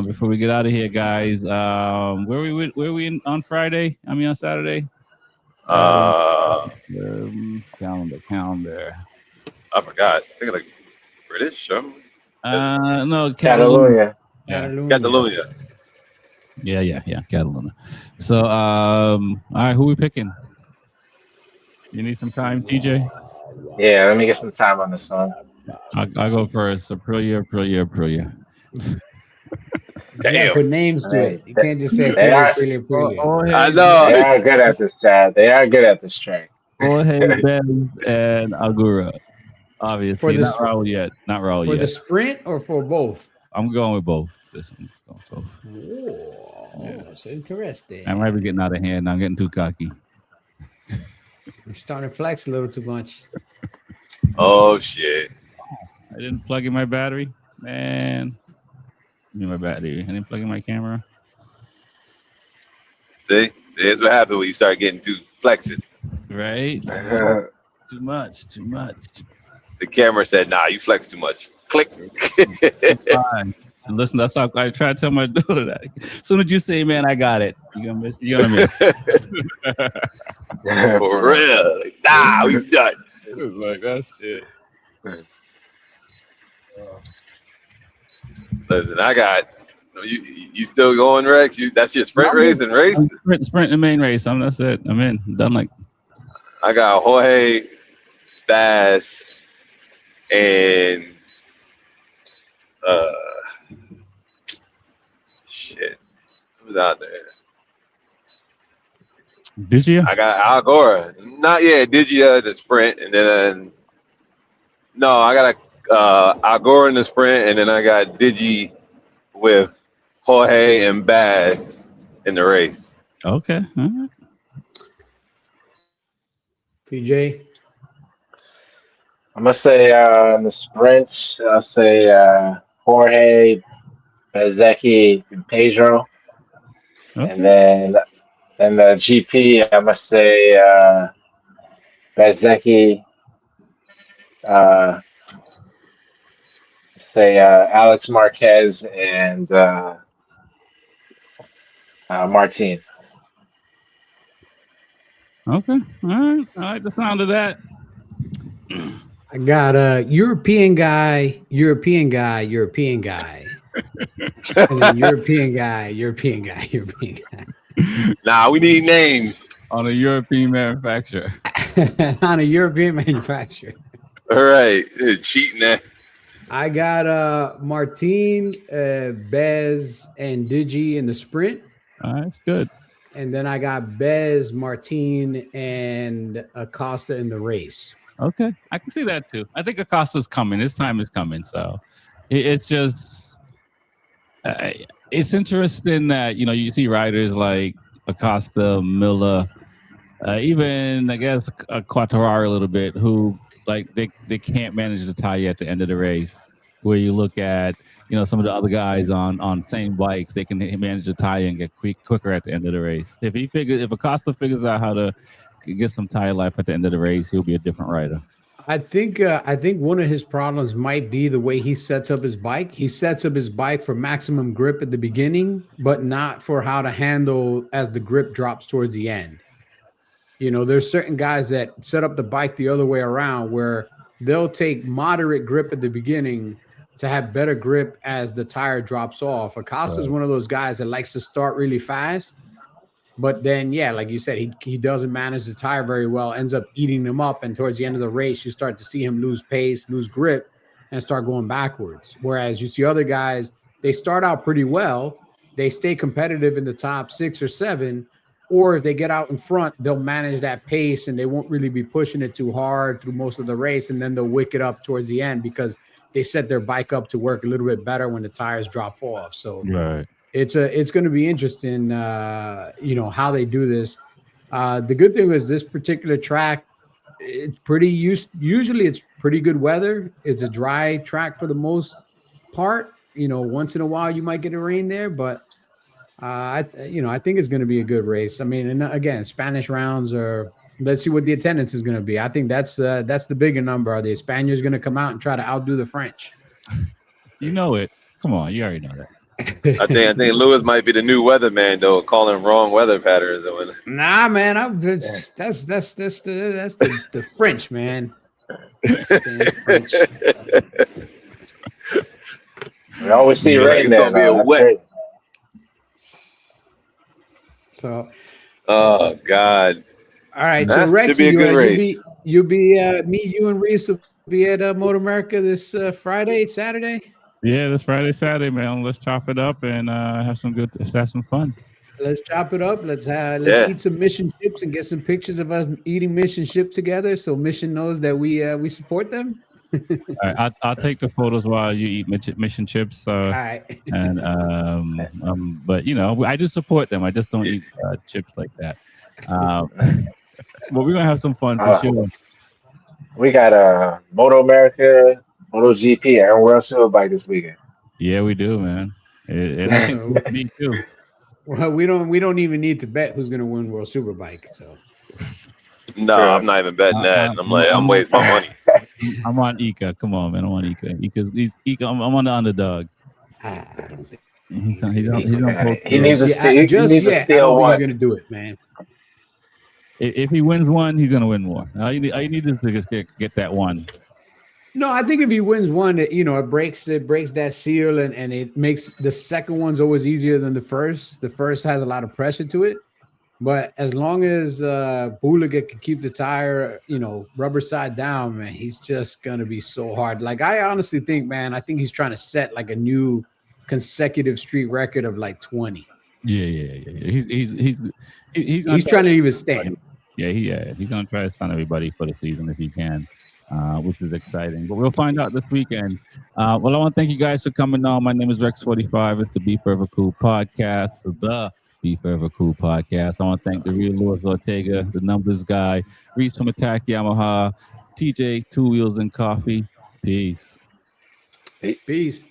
before we get out of here, guys. Where we on Friday? On Saturday. Calendar. I forgot. I think like British. No, Catalunya. Catalunya. Yeah, Catalunya. So, all right, who we picking? You need some time, TJ? Yeah, let me get some time on this one. I'll go first. Aprilia. Damn. Put names to it. You can't just say Aprilia. I know. They are good at this, Chad. They are good at this track. Jorge, Bez, and Agura. Obviously, not Raul yet. For the sprint or for both? I'm going with both. This one's going with both. Oh, that's interesting. I might be getting out of hand. I'm getting too cocky. You're starting to flex a little too much. Oh shit! I didn't plug in my battery, man. Give me my battery. I didn't plug in my camera. See, that's what happens when you start getting too flexing. Right? Too much. The camera said, "Nah, you flex too much." Click. Fine. So listen, that's how I try to tell my daughter that. As soon as you say, "Man, I got it," you're gonna miss. For real. Like, nah, we done. Like that's it. Listen, I got you still going, Rex? That's your sprint race and race? Sprint and main race. That's it. I'm in. Done like I got Jorge, Bass, and shit. Who's out there? Did you? I got Algora. Not yet. Did you the sprint, and then no, I got Algora in the sprint, and then I got Digi with Jorge and Bass in the race. Okay. All right. PJ? I'm going to say in the sprints, I'll say Jorge, Bezecchi, and Pedro. Okay. And then in the GP, I'm going to say Bezecchi, Alex Marquez, and Martin. Okay. All right. I like the sound of that. I got a European guy, and then European guy. Nah, we need names. On a European manufacturer. On a European manufacturer. All right. Cheating that. I got Martin, Bez, and Digi in the sprint. All right, that's good. And then I got Bez, Martin, and Acosta in the race. Okay, I can see that too. I think Acosta's coming. His time is coming. So it's just It's interesting that you see riders like Acosta, Miller, even I guess Quartararo a little bit, who like they can't manage the tire at the end of the race. Where you look at some of the other guys on same bikes, they can manage the tire and get quicker at the end of the race. If Acosta figures out how to get some tire life at the end of the race, he'll be a different rider. I think one of his problems might be the way he sets up his bike. He sets up his bike for maximum grip at the beginning, but not for how to handle as the grip drops towards the end. There's certain guys that set up the bike the other way around where they'll take moderate grip at the beginning to have better grip as the tire drops off. Acosta's one of those guys that likes to start really fast. But then, yeah, like you said, he doesn't manage the tire very well, ends up eating them up. And towards the end of the race, you start to see him lose pace, lose grip, and start going backwards. Whereas you see other guys, they start out pretty well. They stay competitive in the top 6 or 7. Or if they get out in front, they'll manage that pace and they won't really be pushing it too hard through most of the race. And then they'll wick it up towards the end because they set their bike up to work a little bit better when the tires drop off. So right. It's going to be interesting, how they do this. The good thing is this particular track, it's usually it's pretty good weather. It's a dry track for the most part. Once in a while you might get a rain there, but I think it's going to be a good race. I mean, and again, Spanish rounds are. Let's see what the attendance is going to be. I think that's the bigger number. Are the Spaniards going to come out and try to outdo the French? You know it. Come on, you already know that. I think Lewis might be the new weatherman though, calling wrong weather patterns. Nah, man, that's the French, man. French. We always see rain there. Be a wet. So. Oh God. All right, so Rexy, you and Reese will be at Motor America this Saturday. Yeah, this Saturday, man. Let's chop it up and have some fun. Let's chop it up. Let's eat some Mission chips and get some pictures of us eating Mission chips together, so Mission knows that we support them. All right, I'll take the photos while you eat Mission chips. All right. And but I do support them. I just don't eat chips like that. But we're gonna have some fun for sure. We got Moto America, MotoGP, and World Superbike this weekend. Yeah, we do, man. Me too. Well, we don't even need to bet who's gonna win World Superbike. So. No, I'm not even betting that. I'm wasting my money. I'm on Ika. Come on, man. I'm on Ika. I'm on the underdog. I don't think he's on. He needs to steal one. He's gonna do it, man. If he wins one, he's gonna win more. All you need is to just get that one. No, I think if he wins one, it breaks that seal and it makes the second one's always easier than the first. The first has a lot of pressure to it. But as long as Buliga can keep the tire, rubber side down, man, he's just gonna be so hard. Like I honestly think, man, I think he's trying to set like a new consecutive street record of like 20. Yeah. He's trying to leave a stamp. He's gonna try to sign everybody for the season if he can, which is exciting. But we'll find out this weekend. Well, I want to thank you guys for coming on. My name is Rex45. It's the Be Forever Cool podcast. The Be Forever Cool podcast. I want to thank the real Louis Ortega, the numbers guy, Reese from Attack Yamaha, TJ, Two Wheels and Coffee. Peace. Peace.